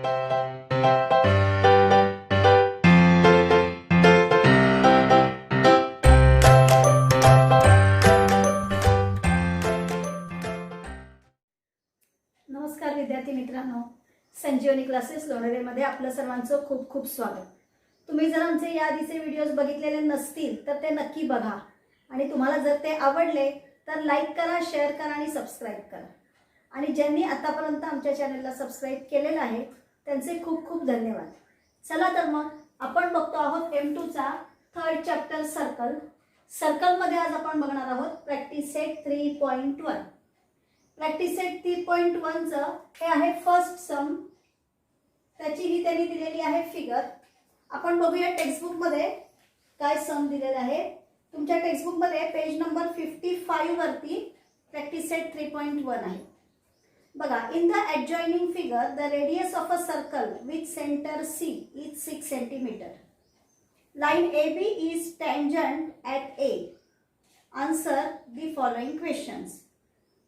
नमस्कार विद्यार्थी मित्रांनो, संजीवनी क्लासेस लोणेरेमध्ये आपलं सर्वांचं खूप खूप स्वागत. तुम्ही जर आमचे याआधीचे व्हिडिओज बघितलेले नसतील तर ते नक्की बघा आणि तुम्हाला जर ते आवडले तर लाईक करा, शेअर करा आणि सबस्क्राईब करा. आणि ज्यांनी आतापर्यंत आमच्या चॅनलला सबस्क्राईब केलेलं आहे त्यांचे खूप खूप धन्यवाद. चला तर मग आपण बघतो आहोत M2 चा थर्ड चॅप्टर सर्कल. सर्कलमध्ये आज आपण बघणार आहोत प्रॅक्टिस सेट 3.1. प्रॅक्टिस सेट 3.1 चं हे आहे फर्स्ट सम. त्याची ही त्यांनी दिलेली आहे फिगर. आपण बघूया टेक्स्टबुक मध्ये काय सम दिलेला आहे. तुमच्या टेक्स्टबुक मध्ये पेज नंबर 55 वरती प्रॅक्टिस सेट 3.1 आहे. बघा, in the adjoining figure the radius of a circle with center C is 6 centimeter. Line AB is tangent at A. Answer the following questions.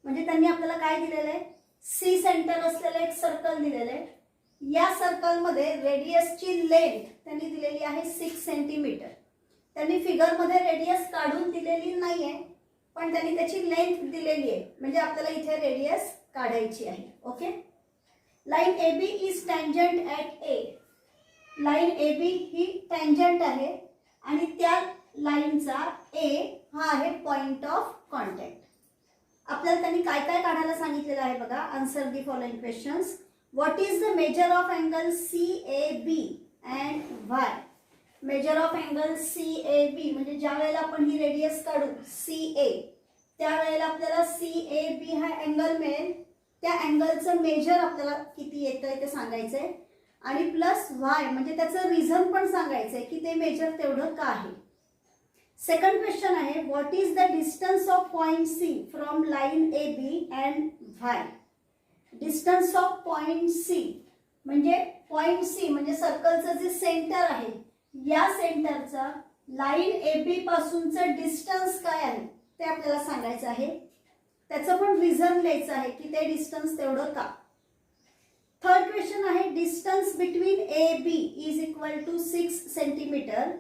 म्हणजे त्यांनी आपल्याला काय दिलेलं आहे, सी सेंटर असलेलं एक सर्कल दिलेलं आहे. या सर्कलमध्ये रेडियसची लेंथ त्यांनी दिलेली आहे 6 सेंटीमीटर. त्यांनी फिगरमध्ये रेडियस काढून दिलेली नाही आहे, पण त्यांनी त्याची लेंथ दिलेली आहे. म्हणजे आपल्याला इथे रेडियस काढायची आहे. Okay. Line A B is tangent at A. Line A B ही टँजंट आहे आणि त्या लाईनचा ए हा आहे पॉइंट ऑफ कॉन्टॅक्ट. आपल्याला त्यांनी काय काय काढायला सांगितलेलं आहे बघा. Answer the following questions. What is the measure of angle CAB and Y. Major of angle CAB म्हणजे ज्या वेळेला आपण ही रेडियस काढू CA, त्यावेळेला आपल्याला CAB हा अँगल मिळेल. त्या अँगलचं मेजर आपल्याला किती येतंय ते सांगायचंय आणि प्लस वाय म्हणजे त्याचं रिझन पण सांगायचंय की ते मेजर तेवढं का आहे. सेकंड क्वेश्चन आहे, what is the distance of point C from line AB and Y. Distance of point C म्हणजे पॉइंट C म्हणजे सर्कलचं जे सेंटर आहे, या सेंटरचा लाईन AB पासूनचं डिस्टन्स काय आहे ते आपल्याला सांगायचं आहे. त्याचं पण रिझन लिहायचं आहे की ते डिस्टन्स तेवढं का. थर्ड क्वेश्चन आहे, distance between AB is equal to 6 centimetre.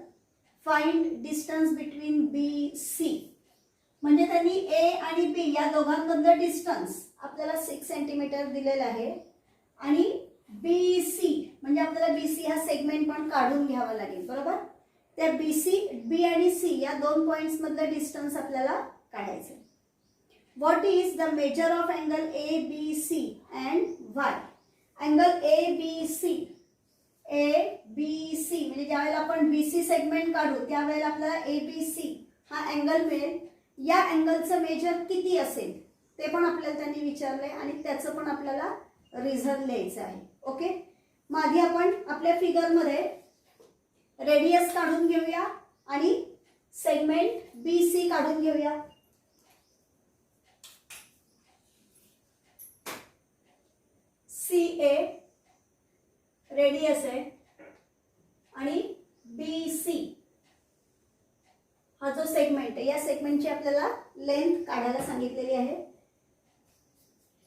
Find distance between BC. म्हणजे त्यांनी A आणि B या दोघांमधलं डिस्टन्स आपल्याला 6 सेंटीमीटर दिलेलं आहे आणि BC म्हणजे आपल्याला BC हा सेगमेंट पण काढून घ्यावा लागेल. बरोबर. त्या B आणि C या दोन पॉइंट्स मधलं डिस्टन्स आपल्याला काढायचं. What is the measure of angle ABC and Y. Angle ABC म्हणजे ज्यावेळेला आपण BC सेगमेंट काढू त्यावेळेला आपल्याला ABC हा अँगल मिळेल. या अँगलचं मेजर किती असेल ते पण आपल्याला त्यांनी विचारलंय आणि त्याचं पण आपल्याला रिझन लिहायचं आहे. ओके. मग आधी आपण आपल्या फिगरमध्ये रेडियस काढून घेऊया आणि सेगमेंट BC काढून घेऊया. CA रेडियस आहे आणि BC हा जो सेगमेंट आहे, या सेगमेंटची आपल्याला लेंथ काढायला सांगितलेली आहे.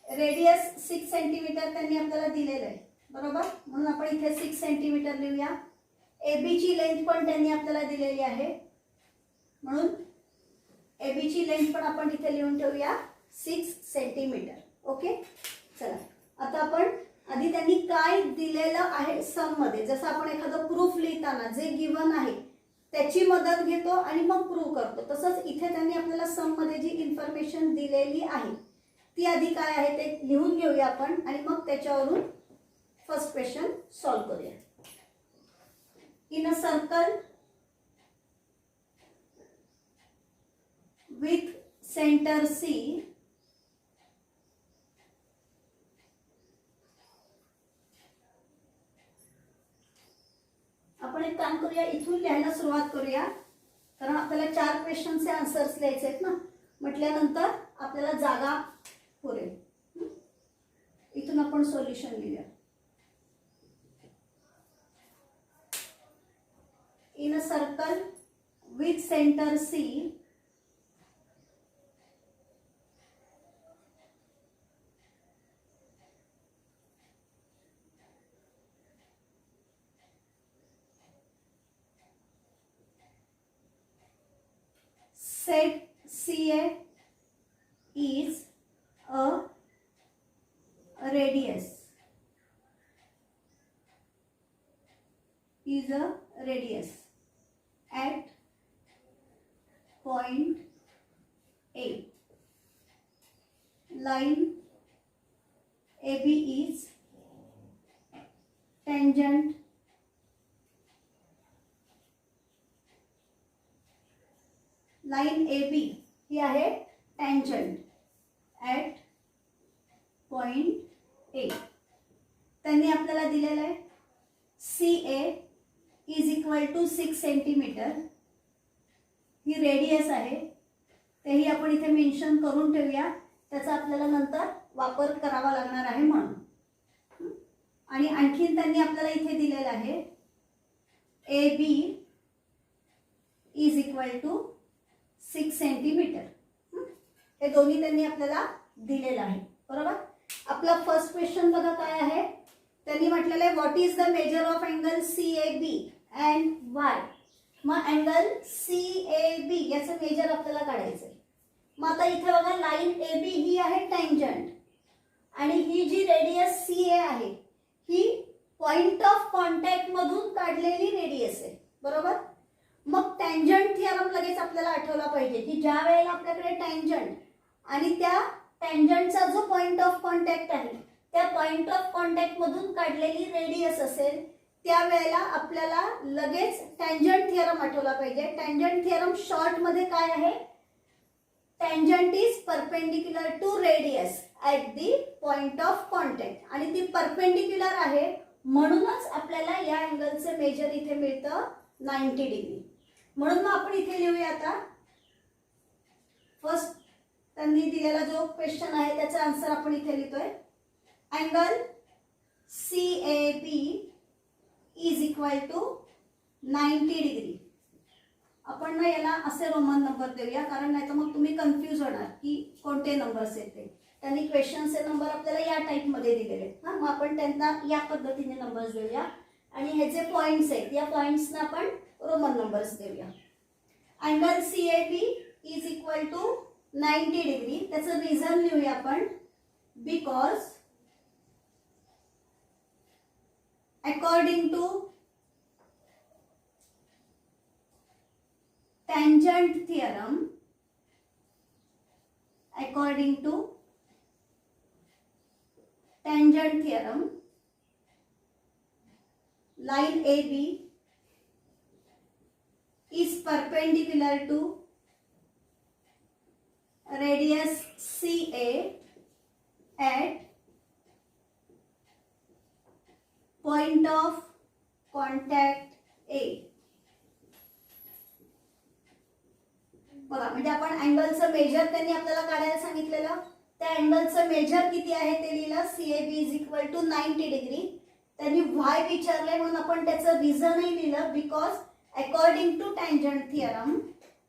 रेडियस 6 सेंटीमीटर त्यांनी आपल्याला दिलेलं आहे. बरोबर. म्हणून आपण इथे 6 सेंटीमीटर लिहूया. AB ची लेंथ पण त्यांनी आपल्याला दिलेली आहे म्हणून AB ची लेंथ पण आपण इथे लिहून ठेवूया 6 सेंटीमीटर. ओके. चला आता आपण आधी त्यांनी काय दिलेलं आहे सम मध्ये, जसं आपण एखादं प्रूफ लिहिताना जे गिवन आहे त्याची मदत घेतो आणि मग प्रूव्ह करतो, तसंच इथे त्यांनी आपल्याला सम मध्ये जी इन्फॉर्मेशन दिलेली आहे ती आधी काय आहे ते लिहून घेऊया आपण आणि मग त्याच्यावरून फर्स्ट क्वेश्चन सॉल्व्ह करूया. In a circle with centre C आपण एक काम करूया, इथून लिहायला सुरुवात करूया कारण आपल्याला 4 क्वेश्चनचे आन्सर्स लिहायचे आहेत ना. म्हटल्यानंतर आपल्याला जागा पुरेल. इथून आपण सोल्युशन लिहूया. In a circle with centre C Set CA is a radius. Is a radius at point A. Line AB is tangent line AB ही आहे tangent at point A. त्यांनी आपल्याला दिलेलं आहे CA is equal to 6 centimetre. ही radius आहे, तेही आपण इथे मेन्शन करून ठेवूया, त्याचा आपल्याला नंतर वापर करावा लागणार आहे म्हणून. आणि आणखीन त्यांनी आपल्याला इथे दिलेलं आहे AB is equal to 6 centimetre. हे दोन्ही त्यांनी आपल्याला दिलेलं आहे. बरोबर. आपला फर्स्ट क्वेश्चन बघा काय आहे. त्यांनी म्हटलेलं आहे what is the measure of angle CAB and Y. मग अँगल CAB याचं मेजर आपल्याला काढायचं आहे. मग आता इथे बघा लाईन AB ही आहे टँजंट आणि ही जी रेडियस CA आहे ही पॉइंट ऑफ कॉन्टॅक्ट मधून काढलेली रेडियस आहे. बरोबर. मग टँजंट थिअरम लगेच आपल्याला आठवला पाहिजे की ज्या वेळेला आपल्याकडे टँजंट आणि त्या टँजंटचा जो पॉइंट ऑफ कॉन्टॅक्ट आहे त्या पॉइंट ऑफ कॉन्टॅक्ट मधून काढलेली रेडियस असेल त्यावेळेला आपल्याला लगेच टँजंट थिअरम आठवला पाहिजे. टँजंट थिअरम शॉर्ट मध्ये काय आहे. Tangent is perpendicular to radius at the point of contact आणि ती परपेंडिक्युलर आहे म्हणूनच आपल्याला या अँगलचे मेजर इथे मिळतं 90 डिग्री. म्हणून मग आपण इथे लिहूया आता फर्स्ट त्यांनी दिलेला जो क्वेश्चन आहे त्याचा आन्सर आपण इथे लिहितोय. Angle CAB is equal to 90 degree. आपण ना याला असे रोमन नंबर देऊया कारण नाही तर मग तुम्ही कन्फ्यूज होणार की कोणते नंबर्स आहेत ते. त्यांनी क्वेश्चनचे नंबर आपल्याला या टाइप मध्ये दिलेले आहेत. हां, मग आपण त्यांना या पद्धतीने नंबर्स देऊया आणि हे जे पॉइंट्स आहेत या पॉइंट्सना आपण रोमन नंबर्स देऊया. Angle CAB is equal to 90 degree. त्याचं रिझन लिहूया आपण. Because according to tangent theorem, according to tangent theorem, line AB is perpendicular to radius CA at point of contact A. बघा म्हणजे आपण अँगलचं मेजर त्यांनी आपल्याला काढायला सांगितलेलं. त्या अँगलचं मेजर किती आहे ते लिहिलं. CAB is equal to 90 degree. त्यांनी वाय विचारलंय म्हणून आपण त्याचं रिझनही लिहिलं. Because according to tangent theorem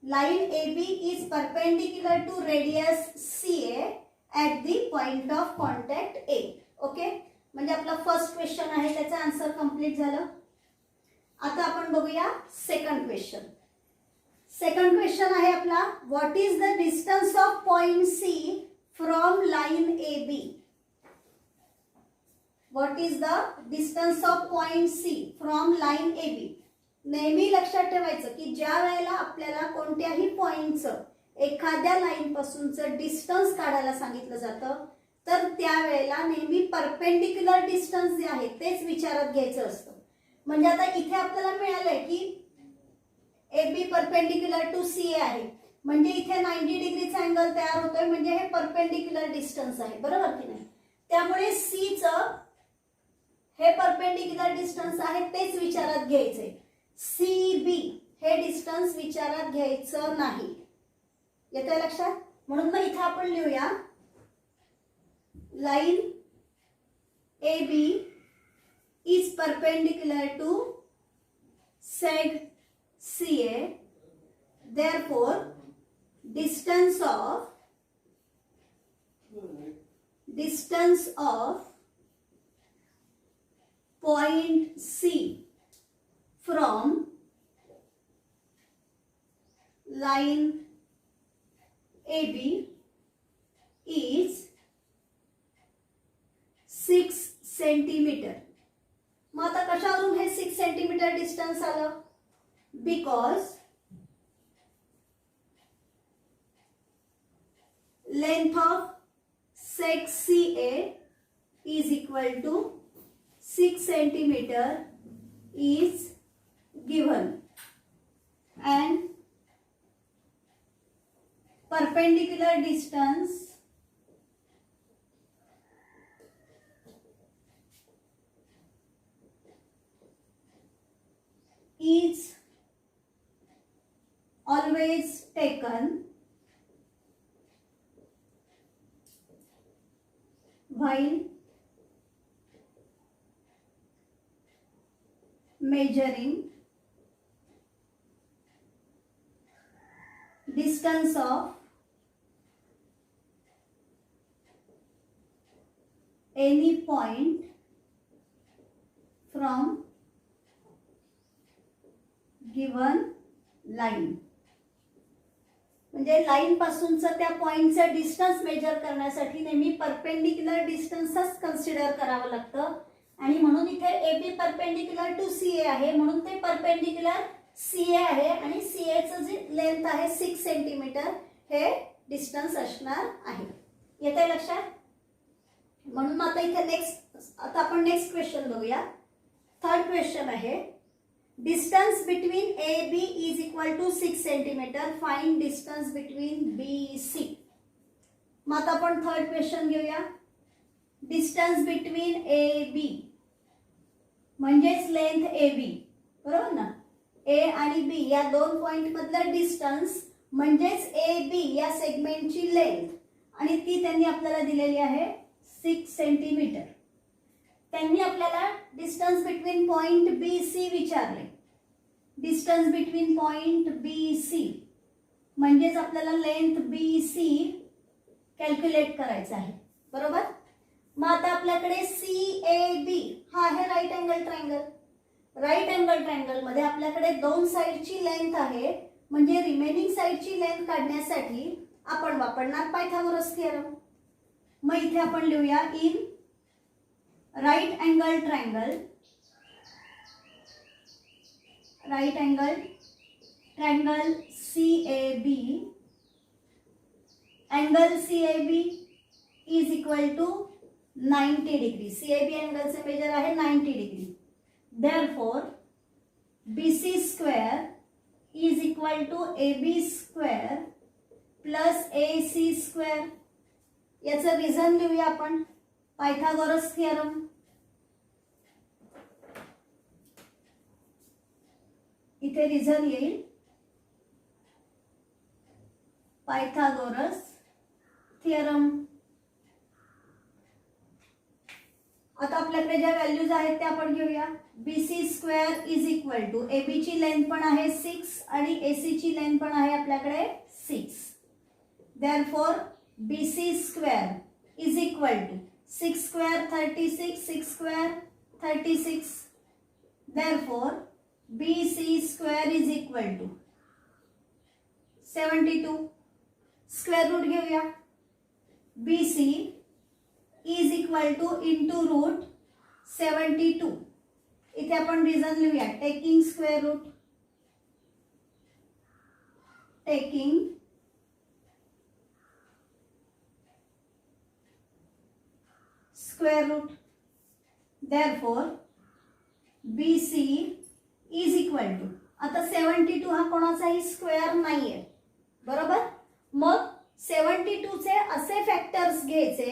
line AB is perpendicular to radius CA at the point of contact A. Okay. म्हणजे आपला फर्स्ट क्वेश्चन आहे त्याचं आन्सर कंप्लीट झालं. आता आपण बघूया सेकंड क्वेश्चन. सेकंड क्वेश्चन आहे आपला what is the distance of point C from line AB. What is the distance of point C from line AB. नेहमी लक्षात ठेवायचं की ज्या वेळेला आपल्याला कोणत्याही पॉइंटचं एखाद्या लाईन पासूनचं डिस्टन्स काढायला सांगितलं जातं तर त्यावेळेला नेहमी परपेंडिक्युलर डिस्टन्स जे आहे तेच विचारात घ्यायचं असतं. म्हणजे आता इथे आपल्याला मिळालंय की AB परपेंडिक्युलर टू CA आहे म्हणजे इथे 90 डिग्रीचा अँगल तयार होतोय म्हणजे हे परपेंडिक्युलर डिस्टन्स आहे. बरोबर की नाही. त्यामुळे C चं हे परपेंडिक्युलर डिस्टन्स आहे तेच विचारात घ्यायचे. CB हे डिस्टन्स विचारात घ्यायचं नाही. येतंय लक्षात. म्हणून मग इथे आपण लिहूया line AB is perpendicular to seg CA, therefore distance of point C from line AB is 6 centimetre. मग आता कशावरून हे 6 सेंटीमीटर डिस्टन्स आलं? Because length of seg CA is equal to 6 centimeter is given and perpendicular distance is always taken while measuring distance of any point from given line. म्हणजे line पासूनचं त्या पॉइंटचं distance major करण्यासाठी नेहमी perpendicular डिस्टन्सच consider करावं लागतं आणि म्हणून इथे AB perpendicular to CA आहे म्हणून ते परपेंडिक्युलर CA आहे आणि CA चं जे लेंथ आहे 6 सेंटीमीटर हे डिस्टन्स असणार आहे. येते लक्षात? म्हणून आता इथे आता आपण नेक्स्ट क्वेश्चन बघूया. थर्ड क्वेश्चन आहे distance between AB is equal to 6 centimetre. Find distance between BC. मग आता आपण थर्ड क्वेश्चन घेऊया. डिस्टन्स बिटवीन AB म्हणजेच लेंथ AB बरोबर ना. A आणि B या दोन पॉइंट मधलं डिस्टन्स म्हणजेच AB या सेगमेंटची लेंथ आणि ती त्यांनी आपल्याला दिलेली आहे 6 सेंटीमीटर. त्यांनी आपल्याला डिस्टन्स बिटवीन पॉइंट BC विचारले. डिस्टन्स बिटवीन पॉइंट BC म्हणजेच आपल्याला लेंथ BC कॅल्क्युलेट करायचं आहे बरोबर. मग आता आपल्याकडे CAB हा आहे right angle triangle. Right angle triangle मध्ये आपल्याकडे दोन साइडची लेंथ आहे म्हणजे रिमेनिंग साइडची लेंथ काढण्यासाठी आपण वापरणार पायथागोरस थिअरम. मग इथे आपण लिहूया in right angle triangle CAB angle CAB is equal to 90 degree. CAB अँगलचे मेजर आहे 90 degree. Therefore BC square is equal to AB square plus AC square. याचं रिझन लिहूया आपण पायथागोरस थिअरम. इथे रिझन येईल पायथागोरस थिअरम. आता आपल्याकडे ज्या व्हॅल्यूज आहेत त्या आपण घेऊया. BC square is equal to AB ची लेंथ पण आहे 6 आणि AC ची लेंथ पण आहे आपल्याकडे 6. Therefore BC square is equal to 6 square 36, 6 square 36. Therefore BC square is equal to 72. Square root घेऊया. BC is equal to into root 72. इथे आपण रिझन लिहूया taking square root. Taking square root. Therefore BC is equal to आता 72 हा कोणाचाही square नाहीये बरोबर. मग 72 चे असे फॅक्टर्स घ्यायचे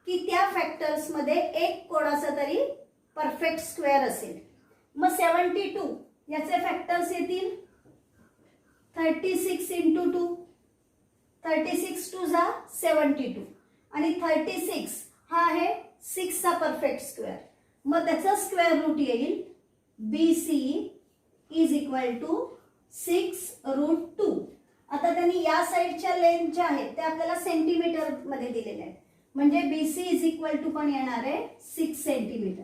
की त्या फॅक्टर्स मध्ये एक कोणाचा तरी परफेक्ट स्क्वेअर असेल. मग 72 याचे फॅक्टर्स येतील 36 इंटू 2. 36 टू जा 72 आणि 36 हा आहे 6 चा परफेक्ट स्क्वेअर. मग त्याचा स्क्वेअर रूट येईल BC is equal to 6 root 2. आता त्यांनी या साइडच्या लेंथ ज्या आहेत त्या आपल्याला सेंटीमीटर मध्ये दिलेल्या आहेत म्हणजे BC इज इक्वल टू पण येणार आहे 6 सेंटीमीटर.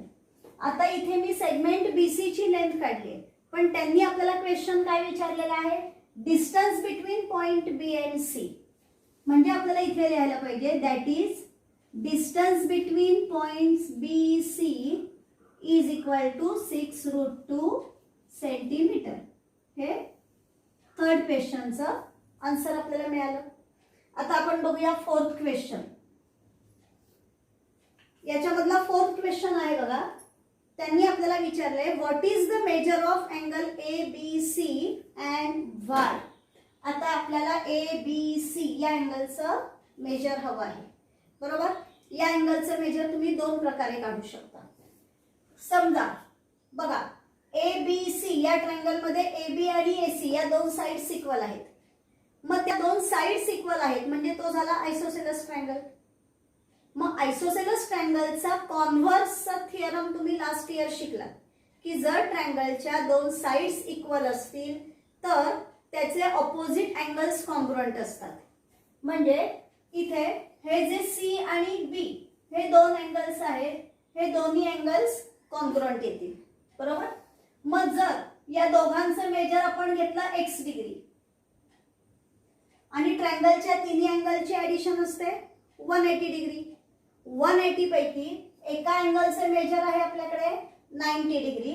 आता इथे मी सेगमेंट BC ची लेंथ काढली आहे पण त्यांनी आपल्याला क्वेश्चन काय विचारलेला आहे distance between point B and C. म्हणजे आपल्याला इथे लिहायला पाहिजे that is distance between points B C is equal to 6√2 centimetre. हे थर्ड क्वेश्चनचं आन्सर आपल्याला मिळालं. आता आपण बघूया फोर्थ क्वेश्चन. याच्यामधला फोर्थ क्वेश्चन आहे बघा. त्यांनी आपल्याला विचारलंय what is the measure of angle A B C and Y. आता आपल्याला ए बी सी या अँगलचं मेजर हवं आहे, बरोबर. या अँगलचं मेजर तुम्ही दोन प्रकारे काढू शकता. समजा बघा ए बी सी या ट्रायंगल मध्ये ए बी आणि ए सी या दोन साइड्स इक्वल आहेत. मग त्या दोन साइड्स इक्वल आहेत म्हणजे तो झाला आयसोसेलस ट्रायंगल. मग आयसोसेलस ट्रायंगलचा कॉन्व्हर्सचा थिअरम तुम्ही लास्ट इयर शिकलात की जर ट्रायंगलच्या दोन साइड्स इक्वल असतील तर त्याचे ऑपोजिट अँगल्स कॉन्ग्रुएंट असतात. म्हणजे इथे हे जे सी आणि बी हे दोन अँगल्स आहेत, हे दोन्ही अँगल्स कॉन्ग्रुएंट येतील, बरोबर. मग जर या दोघांचं मेजर आपण घेतला x डिग्री आणि ट्रायंगलच्या तिन्ही अँगलची ऍडिशन असते 180 डिग्री. 180 पैकी एका अँगलचे मेजर आहे आपल्याकडे 90 डिग्री.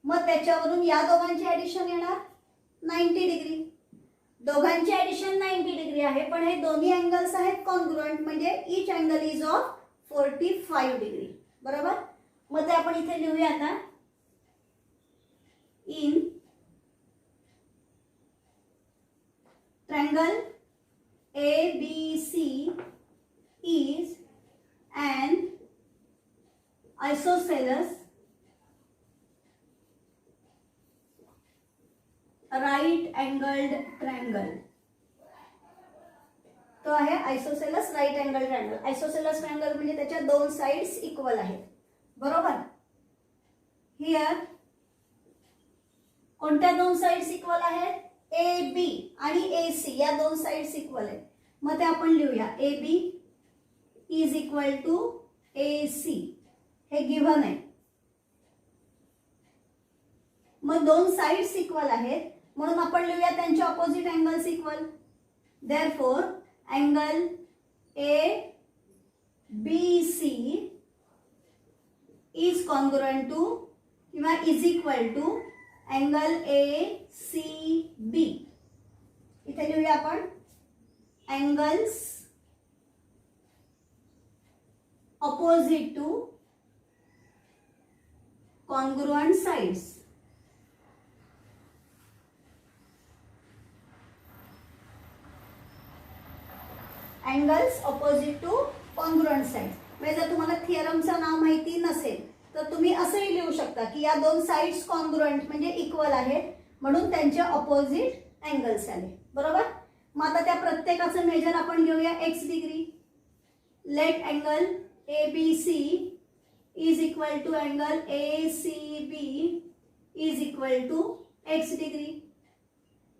मग त्याच्यावरून या दोघांची ऍडिशन येणार 90 डिग्री. दोघांची ऍडिशन 90 डिग्री आहे पण हे दोन्ही अँगल्स आहेत कॉन्ग्रुएंट म्हणजे each angle is of 45 degree, बरोबर. मग ते आपण इथे लिहूया आता. In triangle ABC is an isosceles right angled triangle. तो आहे आयसोसेलस राईट अँगल ट्रायंगल. आयसोसेलस ट्रायंगल म्हणजे त्याच्या दोन साइड्स इक्वल आहेत, बरोबर. हियर कोणत्या दोन साइड्स इक्वल आहेत? ए बी आणि ए सी या दोन साइड्स इक्वल आहेत. मग ते आपण लिहूया A B is equal to A C. हे गिव्हन आहे. मग दोन साइड्स इक्वल आहेत म्हणून आपण लिहूया त्यांचे opposite angles equal. Therefore angle A B C is congruent to किंवा is equal to angle A C B. इथे लिहूया आपण angles opposite to congruent sides. Angles opposite to congruent sides. म्हणजे जर तुम्हाला थिअरमचं नाव माहिती नसेल तर तुम्ही असंही लिहू शकता की या दोन साइड्स कॉन्ग्रुएंट म्हणजे इक्वल आहेत म्हणून त्यांचे ऑपोजिट अँगल्स आले, बरोबर. मग आता त्या प्रत्येकाचं मेजर आपण घेऊया x degree. Let angle A B C is equal to angle A C B is equal to x degree.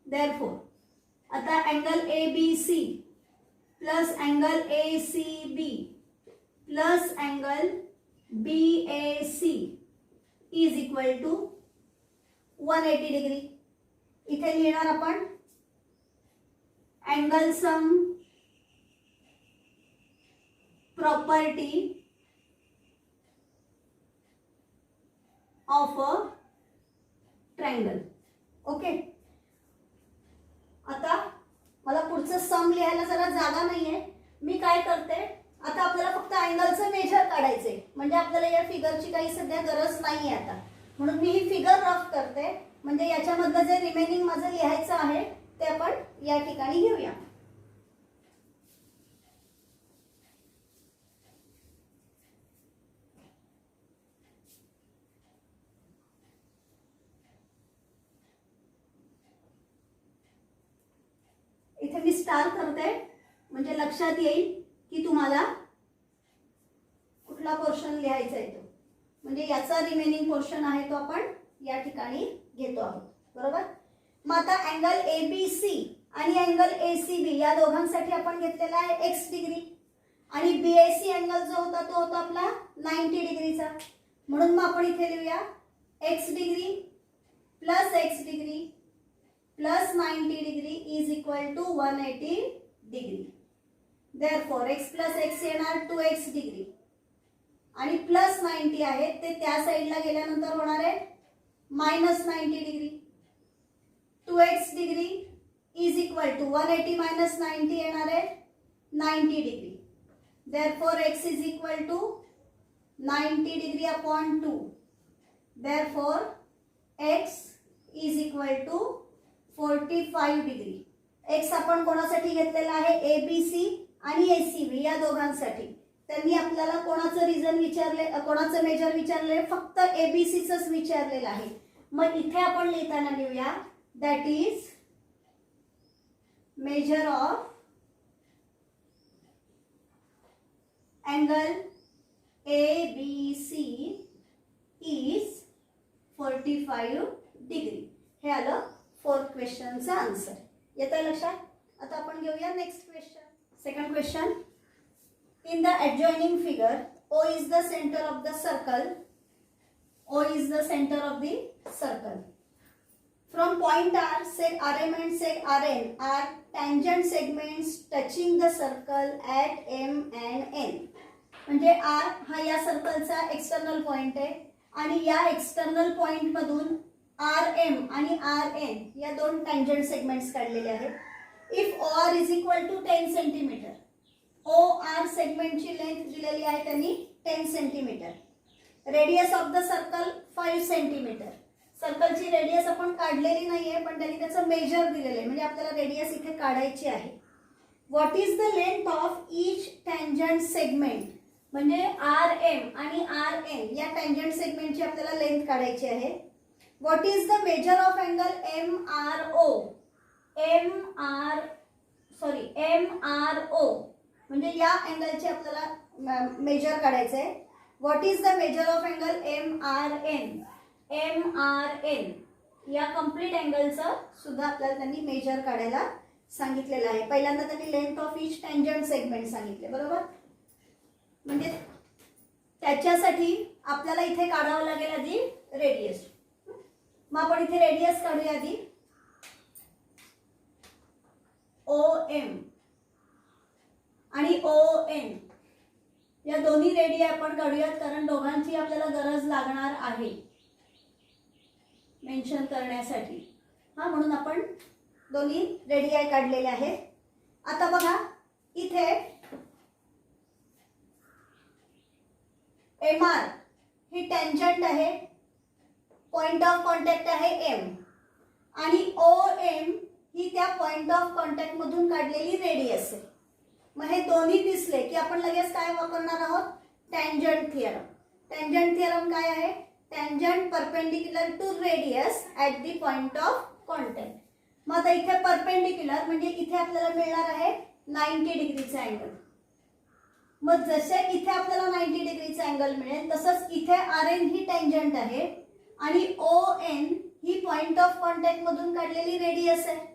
Therefore आता angle A B C plus angle A C B plus angle BAC is equal to 180 degree. इथे लिहिणार आपण angle sum property of a triangle. Okay. आता मला पुढचं सम लिहायला जरा जागा नाहीये. मी काय करते आता आपल्याला फक्त अँगलचं मेजर काढायचंय म्हणजे आपल्याला या फिगरची काही सध्या गरज नाहीये आता. म्हणून मी ही फिगर रफ करते म्हणजे याच्यामधलं जे रिमेनिंग माझं लिहायचं आहे ते आपण या ठिकाणी घेऊया. इथे मी स्टार करते म्हणजे लक्षात येईल की तुम्हाला कुठला पोर्शन लिहायचा आहे तो. म्हणजे याचा रिमेनिंग पोर्शन आहे तो आपण या ठिकाणी घेतो आहोत, बरोबर. मग आता अँगल ए बी सी आणि अँगल ए सी बी या दोघांसाठी आपण घेतलेला आहे x डिग्री आणि बीएसी अँगल जो होता तो होता आपला 90 डिग्रीचा. म्हणून मग आपण इथे लिहूया x degree plus x degree plus 90 degree is equal to 180 degree. Therefore x plus x येणार 2x डिग्री आणि प्लस 90 आहे ते त्या साईडला गेल्यानंतर होणार आहे minus 90 degree. 2x degree is equal to 180 minus 90 येणार आहे 90 degree. Therefore x is equal to 90 degree upon 2. Therefore x is equal to 45 degree. x आपण कोणासाठी घेतलेला आहे ABC आणि ACB या दोघांसाठी. त्यांनी आपल्याला कोणाचं रिझन विचारले, कोणाचं मेजर विचारले, फक्त ABCचंच विचारलेलं आहे. मग इथे आपण लिहिताना लिहूया that is major of angle ABC is 45 degree. हे आलं फोर्थ क्वेश्चनचं आन्सर. येतं लक्षात. आता आपण घेऊया next question. Second question. In the adjoining figure, O is the center of the circle. O is the center of the circle. From point R, seg RM and seg RN are tangent segments touching the circle at M and N. म्हणजे R हा या सर्कलचा external point आहे आणि या external point मधून RM आणि RN या दोन टँजंट सेगमेंट्स काढलेले आहेत. If OR is equal to 10 centimetre. OR सेगमेंटची लेंथ दिलेली आहे त्यांनी 10 centimetre. Radius of the circle 5 centimetre. सर्कलची रेडियस आपण काढलेली नाहीये पण त्यांनी त्याचं मेजर दिलेलं आहे म्हणजे आपल्याला रेडियस इथे काढायची आहे. What is the length of each tangent segment. म्हणजे RM आणि RN या टँजंट सेगमेंटची आपल्याला लेंथ काढायची आहे. What is the measure of angle MRO म्हणजे या अँगलचे आपल्याला मेजर काढायचं आहे. What is the measure of angle MRN या कम्प्लीट अँगलचं सुद्धा आपल्याला त्यांनी मेजर काढायला सांगितलेलं आहे. पहिल्यांदा त्यांनी length of each tangent segment सांगितले बरोबर. म्हणजे त्याच्यासाठी आपल्याला इथे काढावं लागेल आधी रेडियस. मग आपण इथे रेडियस काढूया आधी. OM आणि ON या दोन्ही रेडिय आपण काढूयात कारण दोघांची आपल्याला गरज लागणार आहे मेन्शन करण्यासाठी. हा म्हणून आपण दोन्ही रेडिय काढलेले आहेत. आता बघा इथे MR ही टँजंट आहे, पॉइंट ऑफ कॉन्टॅक्ट आहे M आणि OM ही त्या पॉइंट ऑफ कॉन्टॅक्ट मधून काढलेली रेडियस आहे. मग हे दोन्ही दिसले की आपण लगेच काय वापरणार आहोत टँजंट थिअरम. टँजंट थिअरम काय आहे. Tangent perpendicular to radius at the point of contact. मग आता इथे परपेंडिक्युलर म्हणजे इथे आपल्याला मिळणार आहे 90 डिग्रीचा अँगल. मग जसे इथे आपल्याला 90 डिग्रीचा अँगल मिळेल तसंच इथे RN ही टँजंट आहे आणि ON he point of contact मधून काढलेली रेडियस आहे.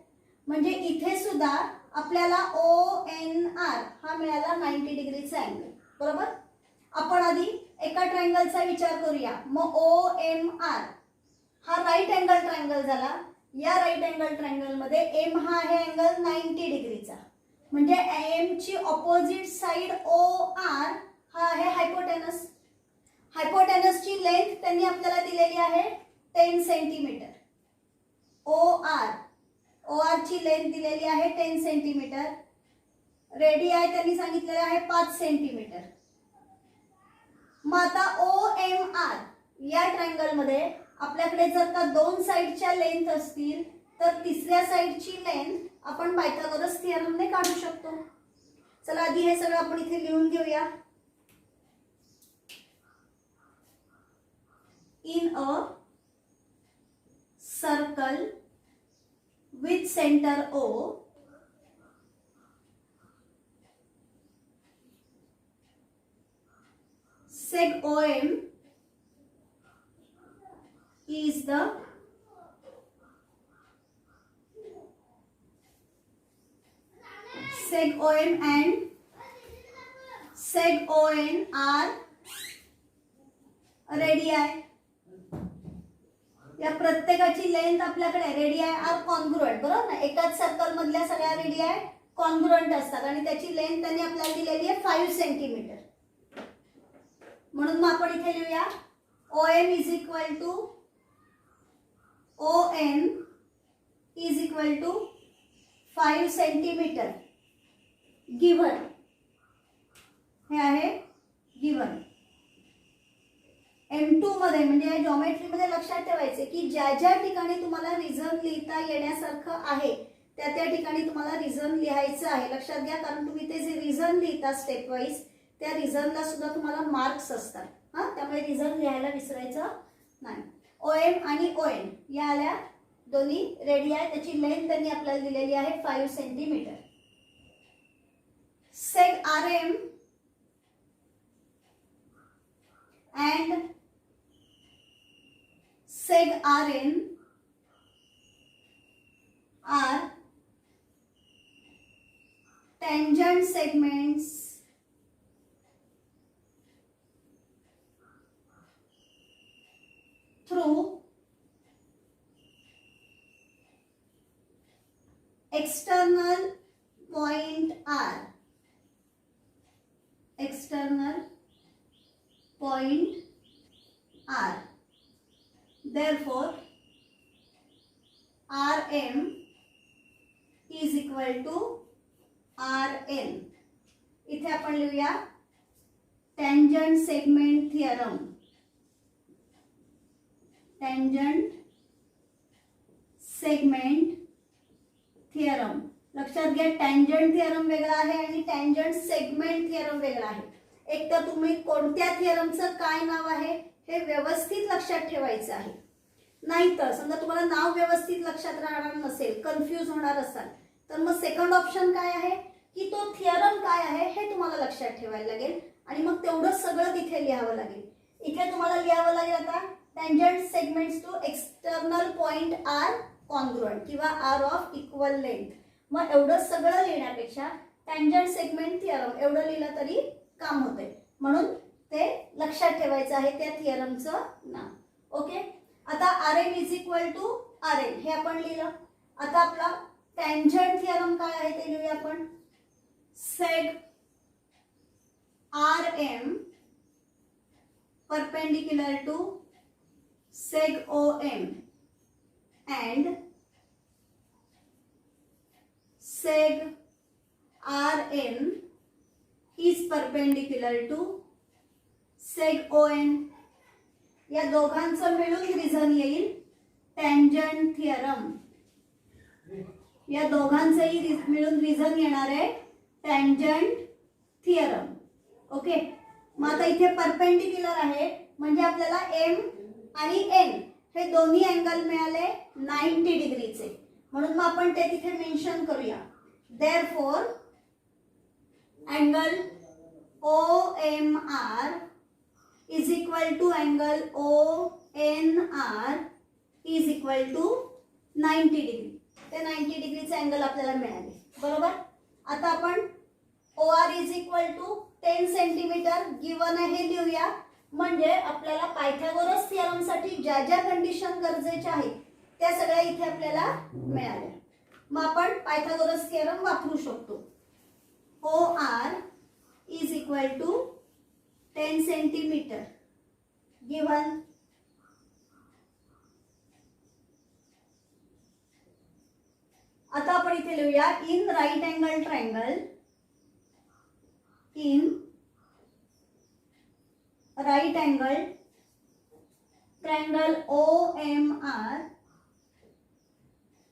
म्हणजे इथे सुद्धा आपल्याला ONR हा मिळाला 90 डिग्रीचा अँगल बरोबर. आपण आधी एका ट्रायंगलचा विचार करूया. मग OMR हा राईट अँगल ट्रायंगल झाला. या राईट अँगल ट्रायंगल मध्ये M हा आहे अँगल 90 डिग्रीचा म्हणजे M ची ऑपोजिट साइड OR हा आहे हायपोटेनस. हायपोटेनसची लेंथ त्यांनी आपल्याला दिलेली आहे 10 सेंटीमीटर. OR ची लेंथ दिलेली आहे 10 सेंटीमीटर. रेडियाय त्यांनी सांगितलेले आहे 5 सेंटीमीटर. मग आता OMR या ट्रायंगल मध्ये आपल्याकडे जर का दोन साइडच्या लेंथ असतील तर तिसऱ्या साइडची लेंथ आपण पायथागोरस थिअरमने काढू शकतो. चला आधी हे सगळं आपण इथे लिहून घेऊया. In a circle with center O, seg OM is the seg OM and seg ON are radii. या प्रत्येकाची लेंथ आपल्याकडे रेडियाय आर कॉन्ग्रुएंट बरोबर ना. एकाच सर्कल मधल्या सगळ्या रेडियाय कॉन्ग्रुएंट असतात आणि त्याची लेंथ त्यांनी आपल्याला दिलेली आहे 5 सेंटीमीटर. म्हणून मग आपण इथे लिहूया OM is equal to ON is equal to 5 centimetre given. हे आहे गिव्हन. M2 मध्ये म्हणजे जॉमेट्री मध्ये लक्षात ठेवायचे की ज्या ज्या ठिकाणी तुम्हाला रिझन लिहिता येण्यासारखं आहे त्या त्या ठिकाणी तुम्हाला रिझन लिहायचं आहे. लक्षात घ्या, कारण तुम्ही ते जे रिझन लिहिता स्टेप वाईज त्या रिझनला सुद्धा तुम्हाला मार्क्स असतात. त्यामुळे रिझन लिहायला विसरायचं नाही. OM आणि ON या आल्या दोन्ही रेडी आहे. त्याची लेंथ त्यांनी आपल्याला दिलेली आहे 5 centimetre. सेग RM and seg RN are tangent segments through external point R. External point R. Therefore, RM is equal to RN. इथे आपण लिहूया tangent segment theorem. Tangent segment theorem. लक्षात घ्या, टँजंट थिअरम वेगळा आहे आणि टँजंट सेगमेंट थिअरम वेगळा आहे. एक तर तुम्ही कोणत्या थिअरमचं काय नाव आहे हे व्यवस्थित लक्षात ठेवायचं आहे. नाहीतर समजा तुम्हाला नाव व्यवस्थित लक्षात राहणार नसेल, कन्फ्यूज होणार असाल, तर मग सेकंड ऑप्शन काय आहे की तो थिअरम काय आहे हे तुम्हाला लक्षात ठेवायला लागेल आणि मग तेवढं सगळं तिथे लिहावं लागेल. इथे तुम्हाला लिहावं लागेल आता tangent segments to external point are congruent किंवा आर ऑफ इक्वल लेंथ. मग एवढं सगळं लिहिण्यापेक्षा टँजंट सेगमेंट थिअरम एवढं लिहिलं तरी काम होते. म्हणून ते लक्षात ठेवायचं आहे त्या थिअरमचं नाव. ओके, आता RM is equal to RN हे आपण लिहिलं. आता आपला टँजंट थिअरम काय आहे ते लिहूया आपण. Seg RM perpendicular to seg OM and seg RN is perpendicular to seg ON. या दोघांचं मिळून रिझन येईल टँजंट थिअरम. या दोघांचंही मिळून रिझन येणार आहे टँजंट थिअरम. ओके, मग आता इथे परपेंडिक्युलर आहे म्हणजे आपल्याला M आणि N हे दोन्ही अँगल मिळाले 90 डिग्रीचे. म्हणून मग आपण ते तिथे मेन्शन करूया. Therefore, angle OMR is equal to angle ONR is equal to 90 degree. ते 90 डिग्रीचे अँगल आपल्याला मिळाले. बरोबर. आता आपण OR is equal to 10 centimetre given आहे हे लिहूया. म्हणजे आपल्याला पायथागोरस थिअरमसाठी ज्या ज्या कंडिशन गरजेच्या आहेत त्या सगळ्या इथे आपल्याला मिळाल्या. मग आपण पायथागोरस थिअरम वापरू शकतो. OR is equal to 10 centimetre given. आता आपण इथे लिहूया in right angle triangle. In right angle triangle OMR,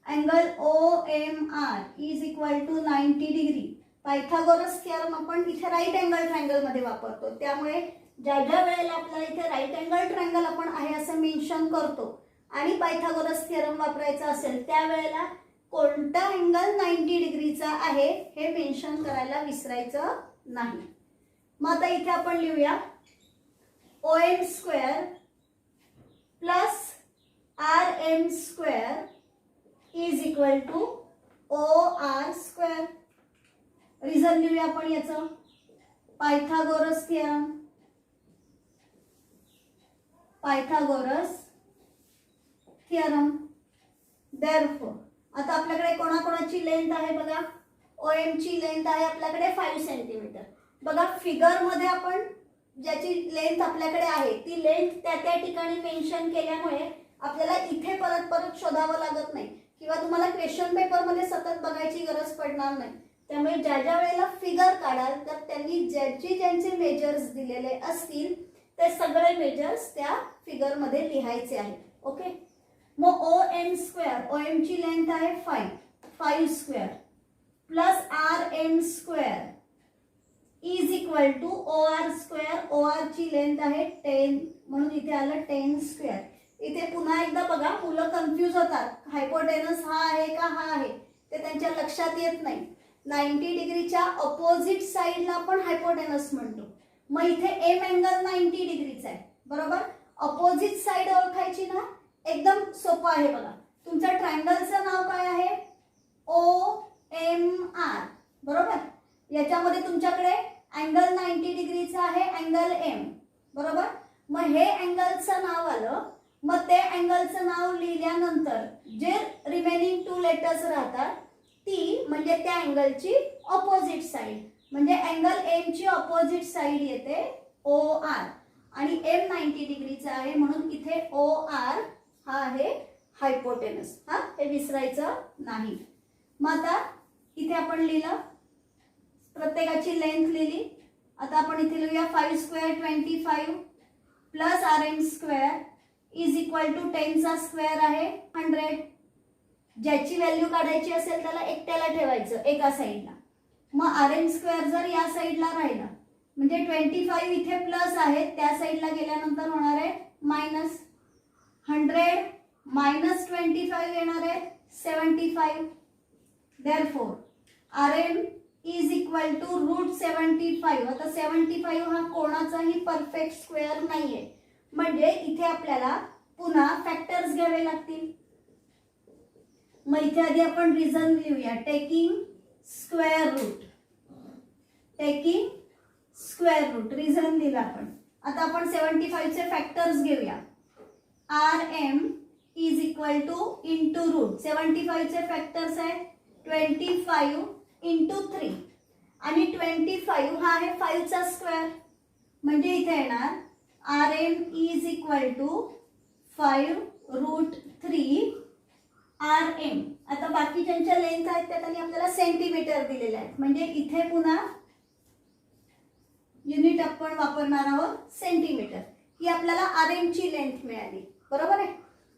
angle OMR is equal to 90 degree. Pythagoras theorem आपण इथे राईट अँगल ट्रायंगल मध्ये वापरतो. त्यामुळे ज्या ज्या वेळेला आपल्याला इथे राईट अँगल ट्रायंगल आपण आहे असं मेन्शन करतो आणि पायथागोरस थिअरम वापरायचा असेल त्यावेळेला कोणता अँगल 90 डिग्रीचा आहे हे मेन्शन करायला विसरायचं नाही. मग आता इथे आपण लिहूया OM square plus RM square is equal to OR square. Reason लिहूया आपण याचं Pythagoras theorem. Pythagoras theorem. Therefore आता आपल्याकडे कोणाकोणाची लेंथ आहे बघा. OM ची लेंथ आहे आपल्याकडे 5 सेंटीमीटर. बघा फिगरमध्ये आपण ज्याची लेंथ आपल्याकडे आहे ती लेंथ त्या ठिकाणी मेन्शन केल्यामुळे आपल्याला इथे परत परत शोधावं लागत नाही किंवा तुम्हाला क्वेश्चन पेपरमध्ये सतत बघायची गरज पडणार नाही. त्यामुळे ज्या ज्या वेळेला फिगर काढाल तर त्यांनी ज्यांचे मेजर्स दिलेले असतील ते सगळे मेजर्स त्या फिगरमध्ये लिहायचे आहेत. ओके. मग OM स्क्वेअर, OM ची लेंथ आहे 5 square plus RM square is equal to OR square. OR ची लेंथ आहे 10 म्हणून इथे आलं 10 स्क्वेअर. इथे पुन्हा एकदा बघा मुलं कन्फ्यूज होतात, हायपोटेनस हा आहे का हा आहे ते त्यांच्या लक्षात येत नाही. 90 डिग्रीच्या अपोजिट साइडला आपण हायपोटेनस म्हणतो. मग इथे एम अँगल 90 डिग्रीचा आहे बरोबर. अपोजिट साइड ओळखायची ना, एकदम सोपं आहे बघा. तुमच्या ट्रायंगलचं नाव काय आहे? OMR बरोबर. याच्यामध्ये तुमच्याकडे अँगल 90 डिग्रीचा आहे अँगल M बरोबर. मग हे अँगलचं नाव आलं. मग ते अँगलचं नाव लिहिल्यानंतर जे रिमेनिंग 2 लेटर्स राहतात ती म्हणजे त्या अँगलची ऑपोजिट साइड, म्हणजे अँगल M ची ऑपोजिट साइड येते OR आणि M 90 डिग्रीचा आहे म्हणून इथे OR हा आहे हायपोटेनस. हा हे विसरायचं नाही. मग आता इथे आपण लिहिलं, प्रत्येकाची लेंथ लिहिली. आता आपण इथे लिहूया 5 square 25 plus RM square is equal to 10 चा स्क्वेअर आहे 100. ज्याची व्हॅल्यू काढायची असेल त्याला एकट्याला ठेवायचं एका साईडला. मग RM स्क्वेअर जर या साईडला राहिला म्हणजे 25 इथे प्लस आहे त्या साईडला गेल्यानंतर होणार आहे मायनस. 100 मायनस 25 येणार आहे 75. Therefore RM is equal to root 75. आता 75 हा कोणाचाही परफेक्ट स्क्वेअर नाहीये म्हणजे इथे आपल्याला पुन्हा फॅक्टर्स घ्यावे लागतील. मग इथे आधी आपण रिझन लिहूया. Taking square root, taking square root reason लिहिलं आपण. आता आपण 75 चे फॅक्टर्स घेऊया. RM is equal to into root. 75 चे फॅक्टर्स आहेत 25 इंटू 3 आणि 25 हा आहे 5 चा स्क्वेअर म्हणजे इथे येणार RM is equal to 5 root 3 RM. आता बाकी ज्यांच्या लेंथ आहेत त्या त्यांनी आपल्याला सेंटीमीटर दिलेले आहेत म्हणजे इथे पुन्हा युनिट आपण वापरणार आहोत सेंटीमीटर. ही आपल्याला RM ची लेंथ मिळाली बरोबर आहे.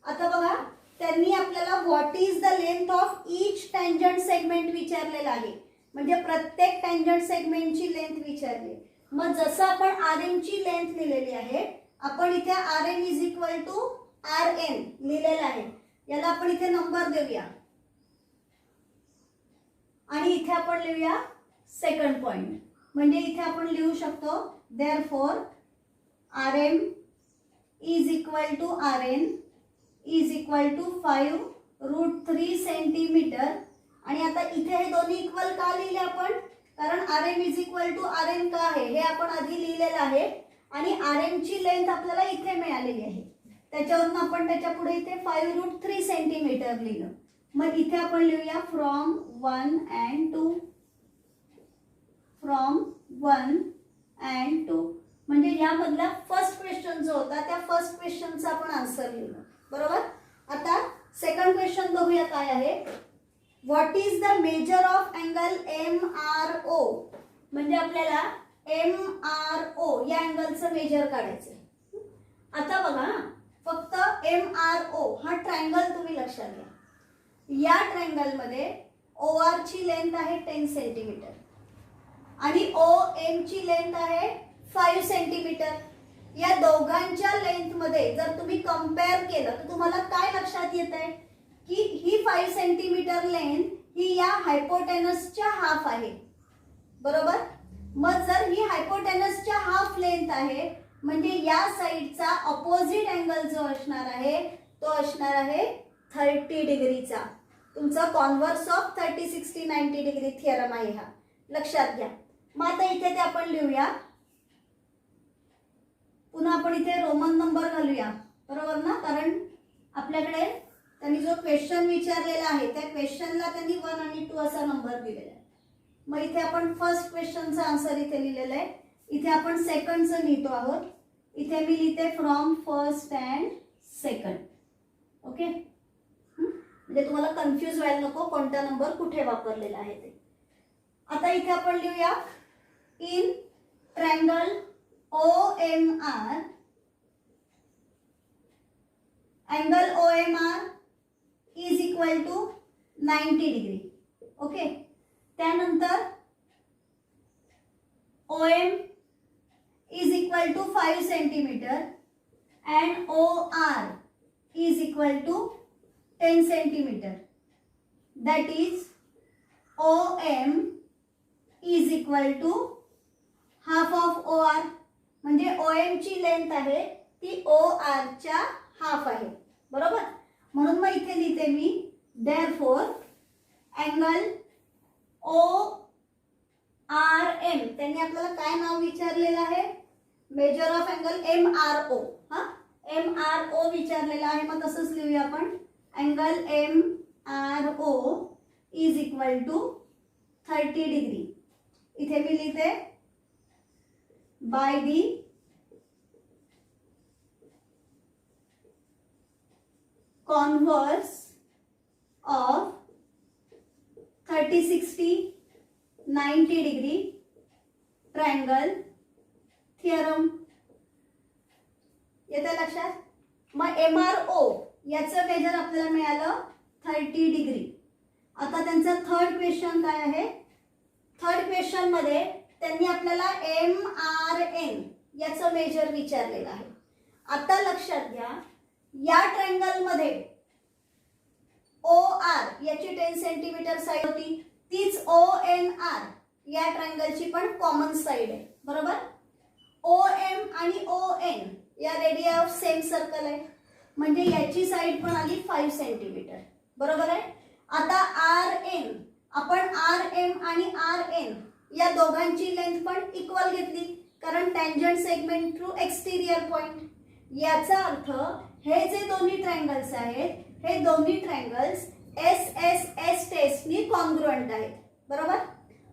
आता बघा त्यांनी आपल्याला what is the length of each tangent segment विचारलेला आहे म्हणजे प्रत्येक टँजंट सेगमेंटची लेंथ विचारली. मग जसं आपण RM ची लेंथ लिहिलेली आहे आपण इथे RM is equal to RN लिहिलेलं आहे. याला आपण इथे नंबर देऊया आणि इथे आपण लिहूया सेकंड पॉइंट. म्हणजे इथे आपण लिहू शकतो therefore RM is equal to RN is equal to 5 root 3 centimetre. आणि आता इथे हे दोन्ही इक्वल का लिहिले आपण? कारण RM is equal to RN का आहे हे आपण आधी लिहिलेलं आहे आणि RM ची लेंथ आपल्याला इथे मिळालेली आहे. त्याच्यावरून आपण त्याच्या पुढे इथे 5 रूट 3 सेंटीमीटर लिहिलं. मग इथे आपण लिहूया फ्रॉम 1 and 2, फ्रॉम 1 and 2 म्हणजे यामधला फर्स्ट क्वेश्चन जो होता त्या फर्स्ट क्वेश्चनचा आपण आन्सर लिहिलं बरोबर. आता सेकंड क्वेश्चन बघूया काय आहे. What is the measure of angle MRO म्हणजे आपल्याला MRO या अँगलचं मेजर काढायचं. आता बघा फक्त MRO हा ट्रायंगल तुम्ही लक्षात घ्या. या ट्रायंगल मध्ये OR ची लेंथ आहे 10 सेंटीमीटर आणि OM ची लेंथ आहे 5 सेंटीमीटर. या दोघांच्या लेंथ मध्ये जर तुम्ही कंपेअर केलं तर तुम्हाला काय लक्षात येत आहे की ही 5 सेंटीमीटर लेंथ ही या हायपोटेनसच्या हाफ आहे बरोबर. मग जर ही हायपोटेनसच्या हाफ लेंथ आहे म्हणजे या साइडचा ऑपोजिट अँगल जो असणार आहे तो असणार आहे 30 डिग्रीचा. तुमचा कॉन्व्हर्स ऑफ 30 60 90 डिग्री थिअरम आहे हा लक्षात घ्या. मग आता इथे ते आपण लिहूया. पुन्हा आपण इथे रोमन नंबर घालूया बरोबर ना, कारण आपल्याकडे त्यांनी जो क्वेश्चन विचारलेला आहे त्या क्वेश्चनला त्यांनी 1 आणि 2 असा नंबर दिलेला आहे. मग इथे आपण फर्स्ट क्वेश्चनचा आन्सर इथे लिहिलेला आहे. इथे आपण सेकंडचं लिहितो आहोत. इथे मी लिहिते from first and second. Okay, म्हणजे तुम्हाला कन्फ्यूज व्हायला नको कोणता नंबर कुठे वापरलेला आहे ते. आता इथे आपण लिहूया in triangle OMR, angle OMR is equal to 90 degree. Okay, त्यानंतर OM is equal to 5 centimetre and OR is equal to 10 centimetre. That is OM is equal to half of OR. म्हणजे OM ची length आहे ती OR च्या half आहे. बरोबर, म्हणून मग इथे लिहिते मी देअरफॉर अँगल ORM. त्यांनी आपल्याला काय नाव विचारलेलं आहे? Measure of angle MRO. हा, MRO विचारलेला आहे. मग तसंच लिहूया आपण angle MRO is equal to 30 degree. इथे मी लिहिते by the converse of 30, 60, 90 degree triangle theorem. येतं लक्षात? मग MRO याचं मेजर आपल्याला मिळालं 30 डिग्री. आता त्यांचा थर्ड क्वेश्चन काय आहे? थर्ड क्वेश्चन मध्ये त्यांनी आपल्याला MRN याचं मेजर विचारलेलं आहे. आता लक्षात घ्या, या ट्रायंगल मध्ये OR याची 10 सेंटीमीटर साइड होती, तीच ONR या ट्रायंगलची पण कॉमन साइड आहे. बरोबर, OM आणि ON या रेडिया ऑफ सेम सर्कल आहे, म्हणजे याची साइड पण आली 5 सेंटीमीटर. बरोबर आहे. आता RN आपण RM आणि RN या दोघांची लेंथ पण इक्वल घेतली, कारण टँजंट सेगमेंट थ्रू एक्सटिरियर पॉइंट. याचा अर्थ हे जे दोन्ही ट्रायंगल्स आहेत, हे दोन्ही ट्रायंगल्स SSS टेस्टनी कॉन्ग्रुएंट आहेत. बरोबर,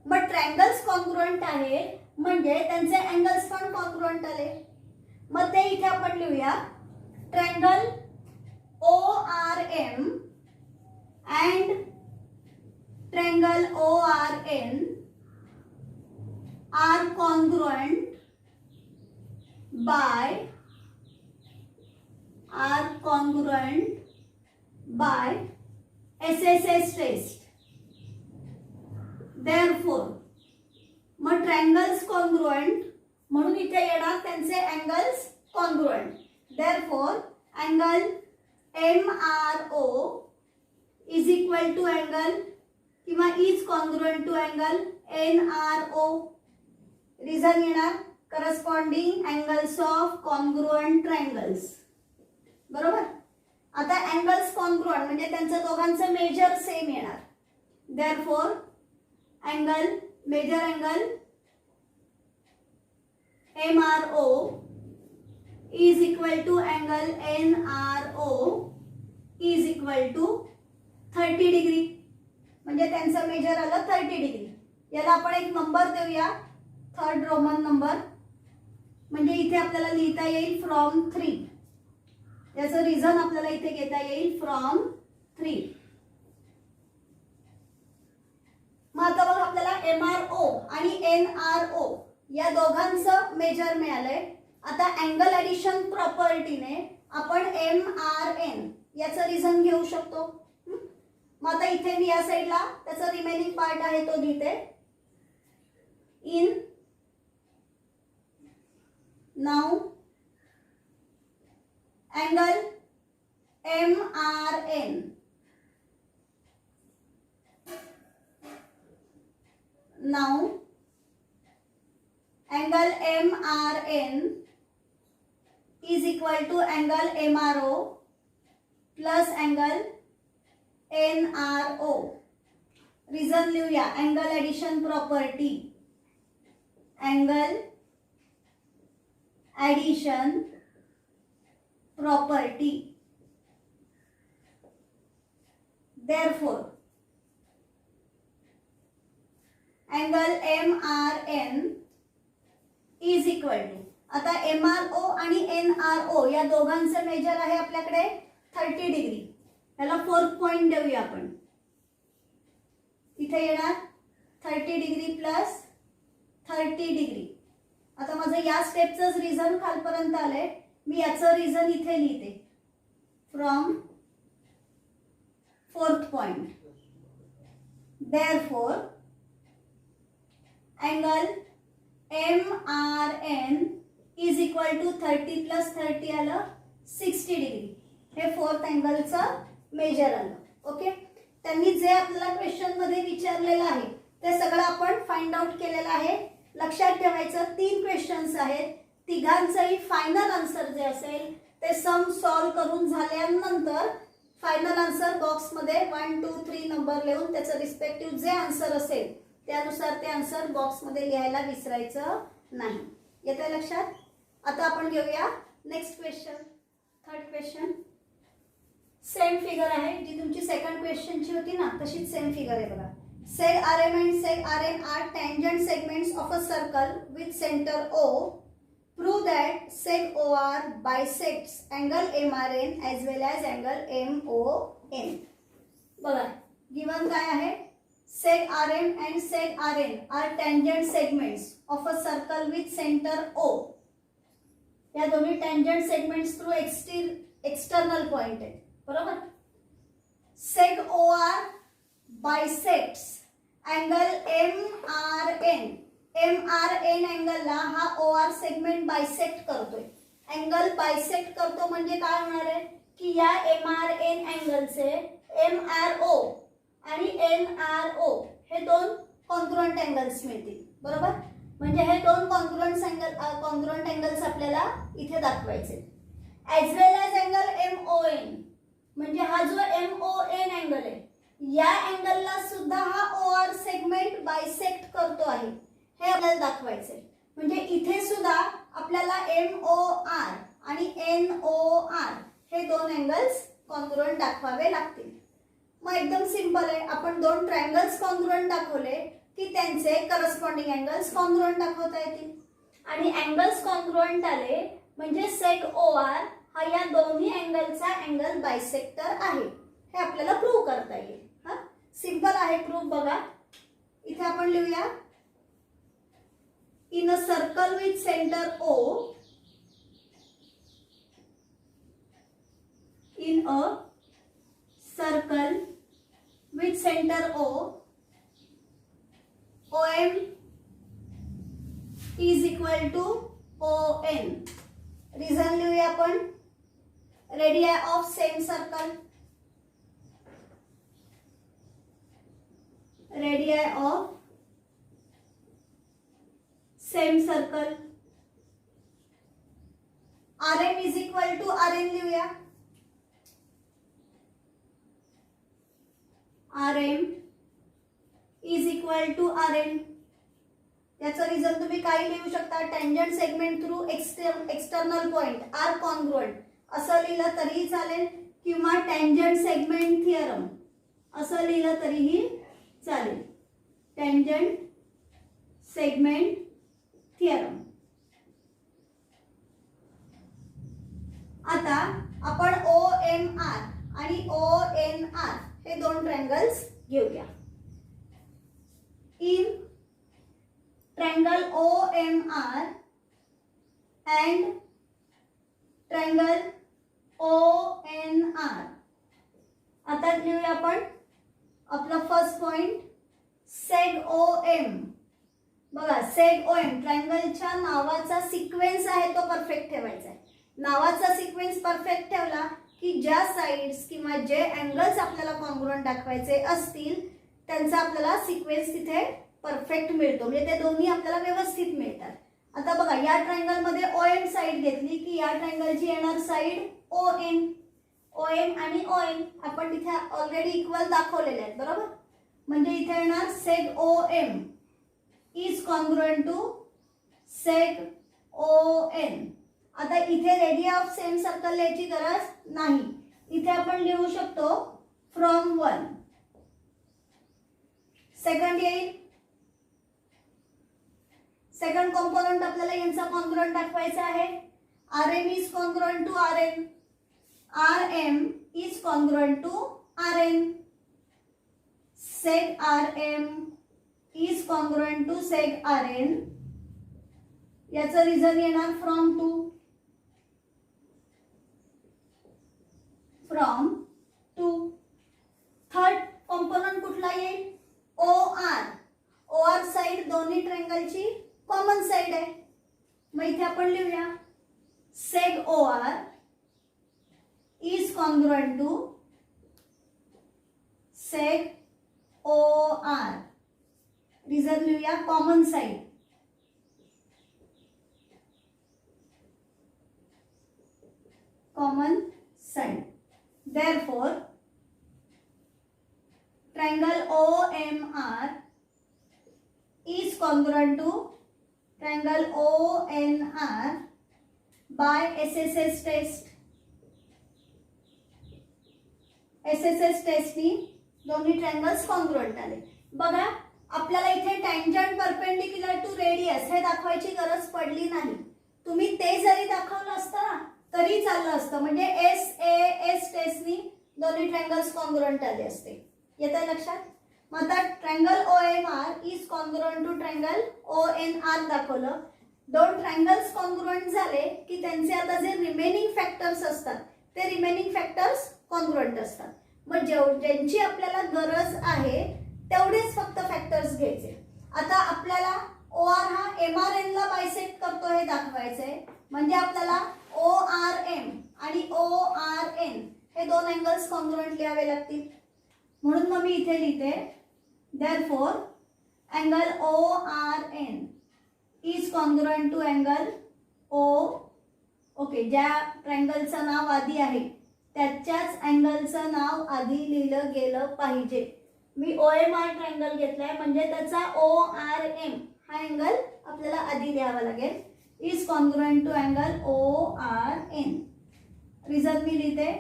मग ट्रायंगल्स कॉन्ग्रुएंट आहेत म्हणजे त्यांचे अँगल्स पण कॉन्ग्रुएंट आले. मग ते इथे आपण लिहूया triangle ORM and triangle ORN are congruent by SSS test. Therefore, मग ट्रायंगल्स कॉन्ग्रुएंट म्हणून इथे येणार त्यांचे angles congruent. Therefore, angle MRO is equal to angle किंवा is congruent to angle NRO. Reason येणार corresponding angles of congruent triangles. बरोबर, आता angles congruent म्हणजे त्यांचं दोघांचं मेजर सेम येणार. Therefore angle measure angle MRO is equal to angle NRO is equal to 30 degree. म्हणजे त्यांचं मेजर आलं 30 डिग्री. याला आपण एक नंबर देऊया, थर्ड रोमन नंबर. म्हणजे इथे आपल्याला लिहिता येईल फ्रॉम 3. याचं रिझन आपल्याला इथे घेता येईल फ्रॉम 3. मग आता बघा आपल्याला MRO आणि NRO या दोघांचं मेजर मिळालंय. आता अँगल ॲडिशन प्रॉपर्टीने आपण MRN याचं रिझन घेऊ शकतो. मग आता इथे मी या साईडला त्याचा रिमेनिंग पार्ट आहे तो लिहिते. In now angle MRN now angle MRN is equal to angle MRO plus angle NRO. Reason लिहूया angle addition property. Angle addition property. Therefore angle MRN is equal to, आता MRO आणि NRO या दोघांचं major आहे आपल्याकडे 30 degree. याला 4th point देऊया आपण. इथे येणार 30 डिग्री प्लस 30 डिग्री. आता माझं या स्टेपचंच रिझन खालपर्यंत आलंय. मी याचं रिझन इथे लिहिते. From 4th point, therefore angle MRN is equal to 30 plus 30 आलं 60 डिग्री. हे 4th अँगलचं मेजर आलं. ओके, त्यांनी जे आपल्याला क्वेश्चन मध्ये विचारलेलं आहे ते सगळं आपण फाइंड आउट केलेलं आहे. लक्षात ठेवायचं 3 क्वेश्चन्स आहेत. तिघांचंही फायनल आन्सर जे असेल ते सम सॉल्व करून झाल्यानंतर फायनल आन्सर बॉक्समध्ये 1 2 3 नंबर लिहून त्याचं रिस्पेक्टिव्ह जे आन्सर असेल त्यानुसार ते आन्सर बॉक्समध्ये लिहायला विसरायचं नाही. येतंय लक्षात? आता आपण घेऊया next question. 3rd question. Same figure आहे जी तुमची 2nd क्वेश्चनची होती ना, तशीच सेम फिगर आहे बघा. सेग RM and seg RN are tangent segments of a circle with center O. Prove that seg OR bisects angle MRN as well as angle MON. बघा given काय आहे, seg RM and seg RN are tangent segments of a circle with center O. या दोन्ही tangent segments through external point आहे, बरोबर. seg OR bisects angle MRN. MRN अँगलला हा OR segment bisect करतोय. Angle bisect करतो म्हणजे काय होणार आहे की या MRN अँगलचे MRO आणि NRO हे 2 कॉन्ग्रुएंट अँगल्स मिळतील, बरोबर. म्हणजे हे 2 कॉन्ग्रुएंट अँगल्स आपल्याला इथे दाखवायचे. ॲज वेल ॲज अँगल MON, म्हणजे हा जो MON अँगल आहे या अँगलला सुद्धा हा OR सेगमेंट बायसेक्ट करतो आहे, हे आपल्याला दाखवायचे. म्हणजे इथे सुद्धा आपल्याला MOR आणि NOR हे 2 अँगल्स कॉन्ग्रुएंट दाखवावे लागतील. मग एकदम सिंपल आहे, आपण 2 ट्रायंगल्स कॉन्ग्रुएंट दाखवले की त्यांचे करस्पॉन्डिंग अँगल्स कॉन्ग्रुएंट दाखवता येतील. आणि अँगल्स कॉन्ग्रुएंट आले म्हणजे सेग OR हा या दोन्ही अँगलचा अँगल बायसेक्टर आहे, हे आपल्याला प्रूव्ह करता येईल. हा सिंपल आहे प्रूफ. बघा इथे आपण लिहूया, in a circle with centre O, in a circle with centre O, OM is equal to ON. Reason लिहूया आपण, radii of same circle, radii of same circle. RM is equal to RN लिहूया, RM is equal to RN. याचं reason तुम्ही काही लिहू शकता, tangent segment through external point are congruent असं लिहिलं तरीही चालेल, किंवा टँजंट सेगमेंट थिअरम असं लिहिलं तरीही चालेल. Tangent segment theorem. आता आपण OMR आणि ONR हे 2 ट्रायंगल्स घेऊया. In triangle OMR and triangle ONR. आता लिहूया आपण आपला फर्स्ट पॉइंट, सेग OM. बघा सेग OM ट्रायंगलच्या नावाचा सिक्वेन्स आहे तो परफेक्ट ठेवायचा आहे. नावाचा सिक्वेन्स परफेक्ट ठेवला की ज्या साइड्स किंवा जे अँगल्स आपल्याला कॉन्ग्रुएंट दाखवायचे असतील त्यांचा आपल्याला सिक्वेन्स तिथे परफेक्ट मिळतो, म्हणजे ते दोन्ही आपल्याला व्यवस्थित मिळतात. आता बघा या ट्रायंगल मध्ये OM साइड घेतली की या ट्रायंगलची येणार साइड ON. OM आणि ON आपण तिथे ऑलरेडी इक्वल दाखवलेले आहेत, बरोबर. म्हणजे इथे येणार seg OM is congruent to seg ON. आता इथे रेडिया ऑफ सेम सर्कल लिहायची गरज नाही, इथे आपण लिहू शकतो फ्रॉम 1. सेकंड येईल सेकंड कॉम्पोनंट आपल्याला यांचा कॉन्ग्रुएंट दाखवायचा आहे. RM is congruent to RN, RM is congruent to RN, seg RM is congruent to seg RN. याचं रिझन येणार फ्रॉम टू. थर्ड कॉम्पोनंट कुठला येईल? OR. OR साइड दोन्ही ट्रायंगलची कॉमन साइड आहे. मग इथे आपण लिहूया seg OR is congruent to seg OR. Reason लिहूया common side. Common side. Therefore, triangle OMR is congruent to triangle ONR by SSS test. SSS test नी दोन्ही ट्रायंगल्स कॉन्ग्रुएंट आले. बघा आपल्याला इथे टँजंट परपेंडिक्युलर टू रेडियस हे दाखवायची गरज पडली नाही. तुम्ही ते जरी दाखवलं असतं ना तरी चाललं असतं. म्हणजे SAS टेस्टनी दोन्ही ट्रायंगल्स कॉन्ग्रुएंट आले असते. येतंय लक्षात? मग आता triangle OMR is congruent to triangle ONR दाखवलं. दोन ट्रायंगल्स कॉन्ग्रुएंट झाले की त्यांचे आता जे रिमेनिंग फॅक्टर्स असतात ते रिमेनिंग फॅक्टर्स कॉन्ग्रुएंट असतात. मग ज्यांची आपल्याला गरज आहे तेवढेच फक्त फॅक्टर्स घ्यायचे. आता आपल्याला OR हा MRN ला बायसेक्ट करतो हे दाखवायचंय. म्हणजे आपल्याला ORM आणि ORN हे दोन अँगल्स कॉन्ग्रुएंट लिहावे लागतील. म्हणून मग मी इथे लिहिते therefore angle ORN is congruent to angle O. Okay, ज्या ट्रायंगलचं नाव आधी आहे त्याच्याच अँगलचं नाव आधी लिहिलं गेलं पाहिजे. मी OMR ट्रायंगल घेतलाय म्हणजे त्याचा ORM हा अँगल आपल्याला आधी लिहावा लागेल. Is congruent to angle ORN. Reason मी लिहिते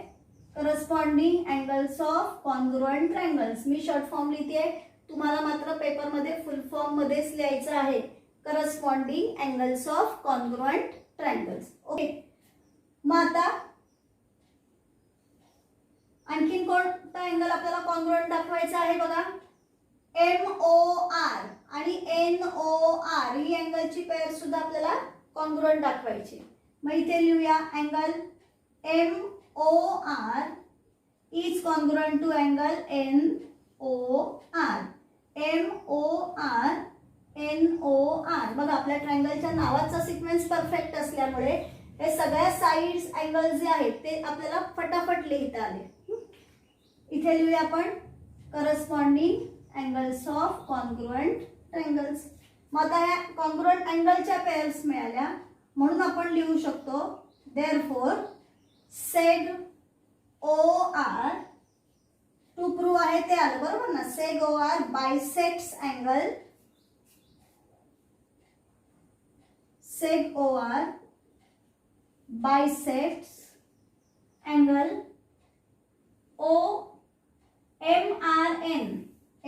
corresponding angles of congruent triangles. मी शॉर्ट फॉर्म लिहिते, तुम्हाला मात्र पेपरमध्ये फुल फॉर्म मध्येच लिहायचं आहे. Corresponding angles of congruent triangles. Okay, मग आता आणखीन कोणता अँगल आपल्याला कॉन्ग्रुएंट दाखवायचा आहे? बघा MOR आणि NOR ही अँगलची पेअर सुद्धा आपल्याला कॉन्ग्रुएंट दाखवायची. मग इथे लिहूया angle MOR is congruent to angle NOR. NOR. बघा आपल्या ट्रायंगलच्या नावाचा सिक्वेन्स परफेक्ट असल्यामुळे हे सगळ्या साइड्स अँगल जे आहेत ते आपल्याला फटाफट लिहिता आले. इथे लिहूया आपण corresponding angles of congruent triangles. मग आता या कॉन्ग्रुएंट अँगलच्या पेअर्स मिळाल्या म्हणून आपण लिहू शकतो therefore seg OR. To prove आहे ते आलं बरोबर ना. seg OR bisects angle. seg OR bisects angle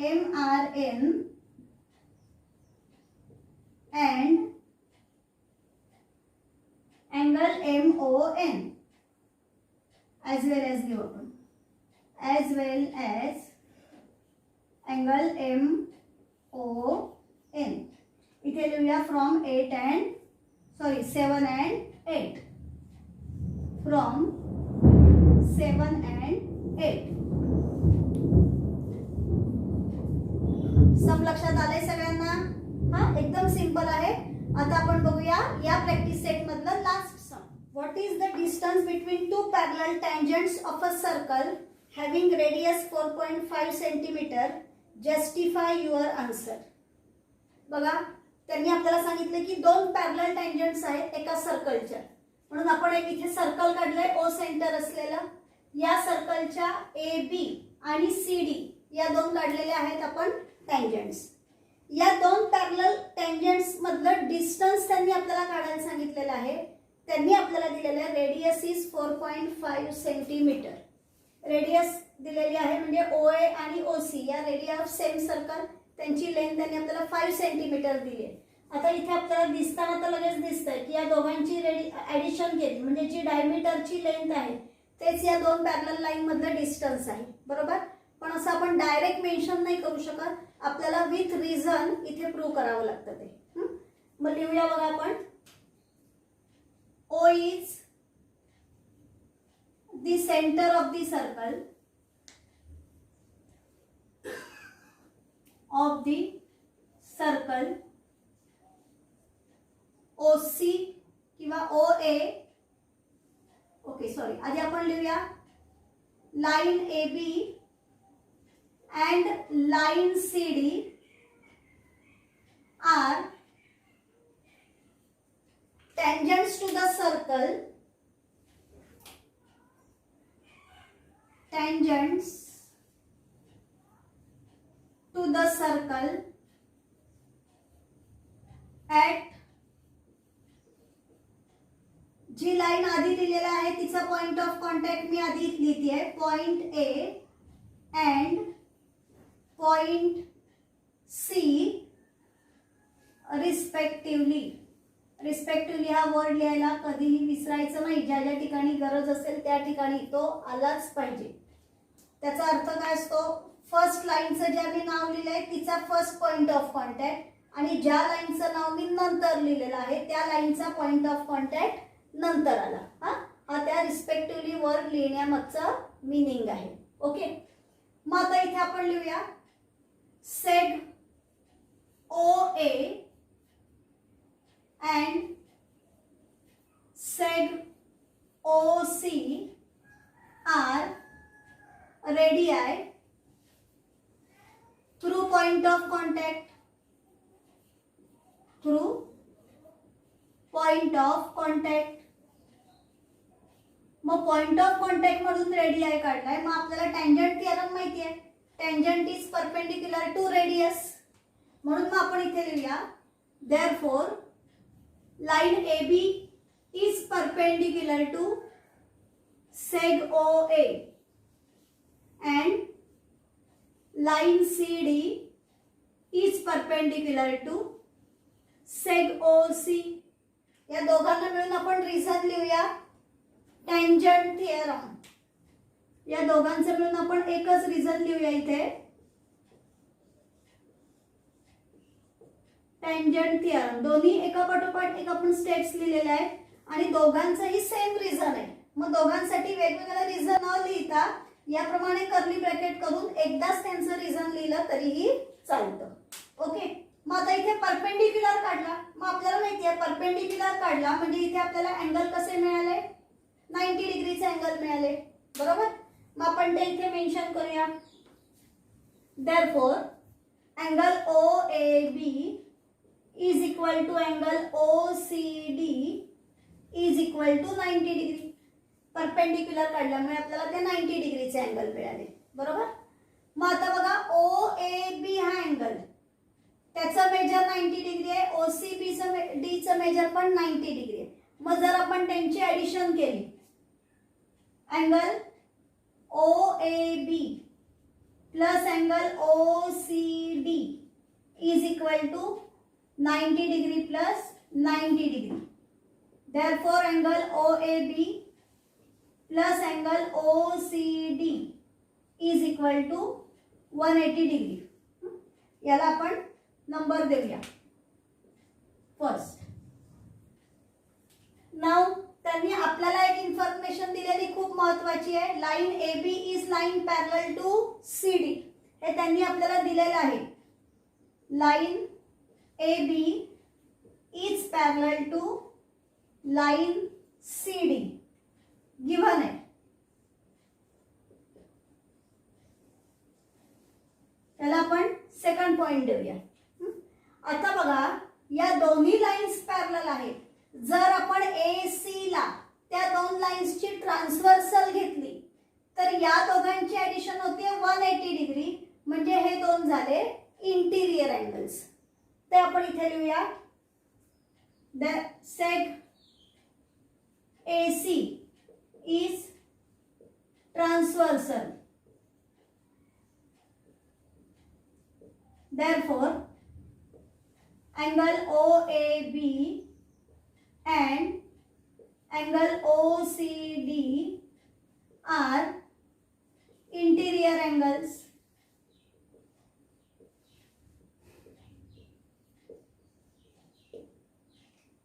MRN and angle MON as well as angle MON. इथे लिहूया from 7 and 8. From 7 and 8. सब लक्षात आलंय सगळ्यांना? हा एकदम सिंपल आहे. आता आपण बघूया या प्रॅक्टिस सेट मधलं last sum. What is the distance between two parallel tangents of a circle having radius 4.5 centimetre? Justify your answer. बघा त्यांनी आपल्याला सांगितलं की दोन पॅरलल टँजंट्स आहेत एका सर्कलच्या. म्हणून आपण एक इथे सर्कल काढलंय O सेंटर असलेलं. या सर्कलच्या AB आणि CD या दोन काढलेल्या आहेत आपण टँजंट्स. या दोन पॅरलल टँजंट्स मधलं डिस्टन्स त्यांनी आपल्याला काढायला सांगितलेलं आहे. त्यांनी आपल्याला दिलेलं आहे रेडियस इज 4.5 सेंटीमीटर. रेडियस दिलेली आहे म्हणजे OA आणि OC या रेडिया ऑफ सेम सर्कल त्यांची लेंथ त्यांनी आपल्याला 5 सेंटीमीटर दिली आहे. आता इथे आपल्याला दिसताना तर लगेच दिसतंय की या दोघांची ऍडिशन केली म्हणजे जी डायमीटरची लेंथ आहे तेच या दोन पॅरलल लाईन मधलं डिस्टन्स आहे, बरोबर. पण असं आपण डायरेक्ट मेन्शन नाही करू शकत, आपल्याला विथ रिझन इथे प्रूव्ह करावं लागतं ते. मग लिहूया बघा आपण. O is the center of the circle OC किंवा OA. ओके सॉरी, आधी आपण लिहूया line AB and line CD are tangents to the circle, at जी लाईन आधी लिहिलेला आहे तिचा पॉइंट ऑफ कॉन्टॅक्ट मी आधी लिहिते, point A and point C respectively. Respectively हा वर्ड लिहायला कधीही विसरायचं नाही, ज्या ज्या ठिकाणी गरज असेल त्या ठिकाणी तो आलाच पाहिजे. त्याचा अर्थ काय असतो, फर्स्ट लाईनचं जे मी नाव लिहिलंय तिचा फर्स्ट पॉइंट ऑफ कॉन्टॅक्ट आणि ज्या लाईनचं नाव मी नंतर लिहिलेलं आहे त्या लाईनचा पॉइंट ऑफ कॉन्टॅक्ट नंतर आला. हा त्या रिस्पेक्टिव्हली वर्ड लिहिण्यामागचा मीनिंग आहे. ओके, मग आता इथे आपण लिहूया सेग OA and seg OC are radii through point of contact. मग पॉइंट ऑफ कॉन्टॅक्ट मधून रेडियाय काढलाय, मग आपल्याला टँजंट थिअरम माहिती आहे, tangent is perpendicular to radius. म्हणून मग आपण इथे लिहूया therefore line AB is perpendicular to seg OA and line CD is perpendicular to seg OC. या दोघांना मिळून आपण रिझन लिहूया टँजंट थिअरम. या दोघांचं मिळून आपण एकच रिझन लिहूया इथे, टँजंट थिअरम. दोन्ही एका पाठोपाठ एक आपण स्टेप्स लिहिलेले आहेत आणि दोघांचंही सेम रिझन आहे. मग दोघांसाठी वेगवेगळं रिझन न लिहिता याप्रमाणे कर्ली ब्रॅकेट करून एकदाच त्यांचं रिझन लिहिलं तरीही चालतं. ओके, मग आता इथे परपेंडिक्युलर काढला, मग आपल्याला माहिती आहे परपेंडिक्युलर काढला म्हणजे इथे आपल्याला अँगल कसे मिळाले, 90 डिग्रीचे अँगल मिळाले, बरोबर. मग आपण ते इथे मेन्शन करूया. Therefore angle OAB is equal to angle OCD is equal to 90 degree. Perpendicular काढल्यामुळे आपल्याला ते 90 डिग्रीचे अँगल मिळाले, बरोबर. मग आता बघा OAB हा अँगल त्याचा मेजर 90 डिग्री आहे, OCBचं मेजर पण 90 डिग्री आहे. मग जर आपण त्यांची ऍडिशन केली angle OAB plus angle OCD is equal to 90 degree plus 90 degree. Therefore angle OAB plus angle OCD is equal to 180 degree. याला आपण नंबर देऊया फर्स्ट. नाव त्यांनी आपल्याला एक इन्फॉर्मेशन दिलेली खूप महत्त्वाची आहे, line AB is line parallel to CD. हे त्यांनी आपल्याला दिलेलं आहे, line AB is parallel to line CD given आहे. त्याला आपण सेकंड पॉइंट देऊया. आता बघा या दोन्ही लाईन्स पॅरलल आहेत. जर आपण AC ला त्या दोन लाईन्सची ट्रान्सव्हर्सल घेतली तर या दोघांची ऍडिशन होते 180 डिग्री, म्हणजे हे दोन झाले इंटिरियर अँगल्स. ते आपण इथे लिहूया सेग AC is transversal. Therefore angle OAB and angle OCD are interior angles.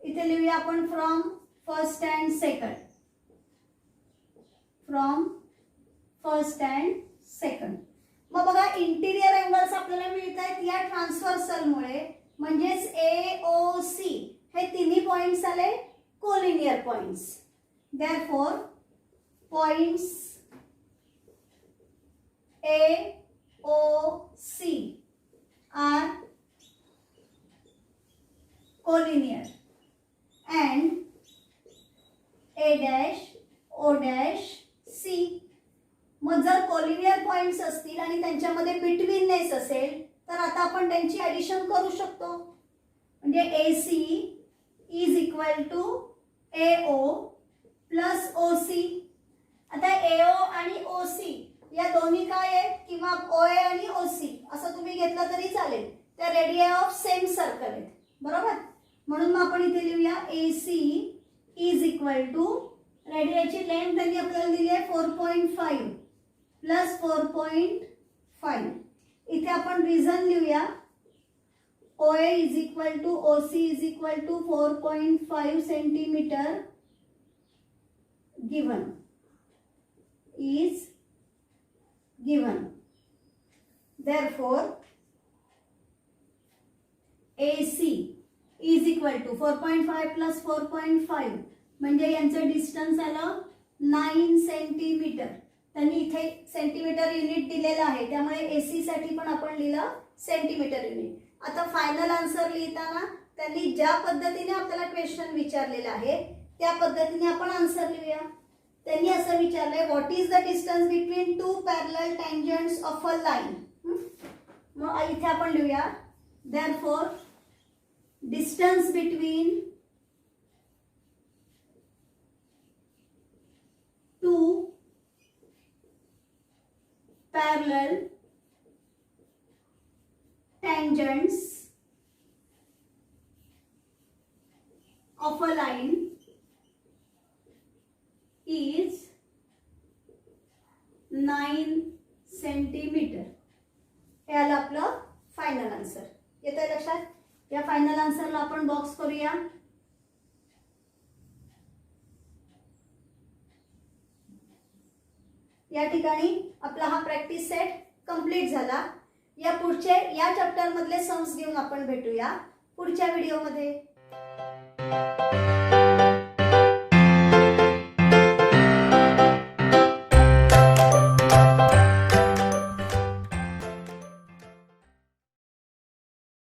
इथे लिहूया आपण from first and second. From first and second. मग बघा इंटिरियर अँगल्स आपल्याला मिळत आहेत या ट्रान्सव्हर्सलमुळे, म्हणजेच AOC हे तिन्ही पॉइंट्स आले collinear points. Therefore points AOC are collinear and A dash O dash C. मग जर कोलिनियर पॉइंट्स असतील आणि त्यांच्यामध्ये बिटवीननेस असेल तर आता आपण त्यांची ॲडिशन करू शकतो. म्हणजे AC is equal to AO plus OC. आता AO आणि OC या दोन्ही काय आहेत, किंवा OA आणि OC असं तुम्ही घेतलं तरी चालेल, त्या रेडिया ऑफ सेम सर्कल आहेत, बरोबर. म्हणून मग आपण इथे लिहूया AC इज इक्वल टू रेडियाची लेंथ त्यांनी आपल्याला दिली आहे 4.5 प्लस 4.5. इथे आपण रिझन लिहूया. OA is equal to OC is equal to 4.5 centimetre given is given. Therefore AC is equal to 4.5 plus 4.5 म्हणजे यांचं डिस्टन्स आलं 9 सेंटीमीटर. त्यांनी इथे सेंटीमीटर युनिट दिलेलं आहे, त्यामुळे AC साठी पण आपण लिहिलं सेंटीमीटर युनिट. आता फायनल आन्सर लिहिताना त्यांनी ज्या पद्धतीने आपल्याला क्वेश्चन विचारलेला आहे त्या पद्धतीने आपण आन्सर लिहूया. त्यांनी असं विचारलंय, what is the distance between two parallel tangents of a line. मग इथे आपण लिहूया therefore distance between two parallel tangents of a line is 9 centimetre. हे आलं आपलं फायनल आन्सर. येतंय लक्षात. या फायनल आन्सरला आपण बॉक्स करूया. या ठिकाणी आपला हा प्रॅक्टिस सेट कंप्लीट झाला. या पुढचे या चॅप्टर मधले सम्स घेऊन आपण भेटूया पुढच्या व्हिडिओमध्ये.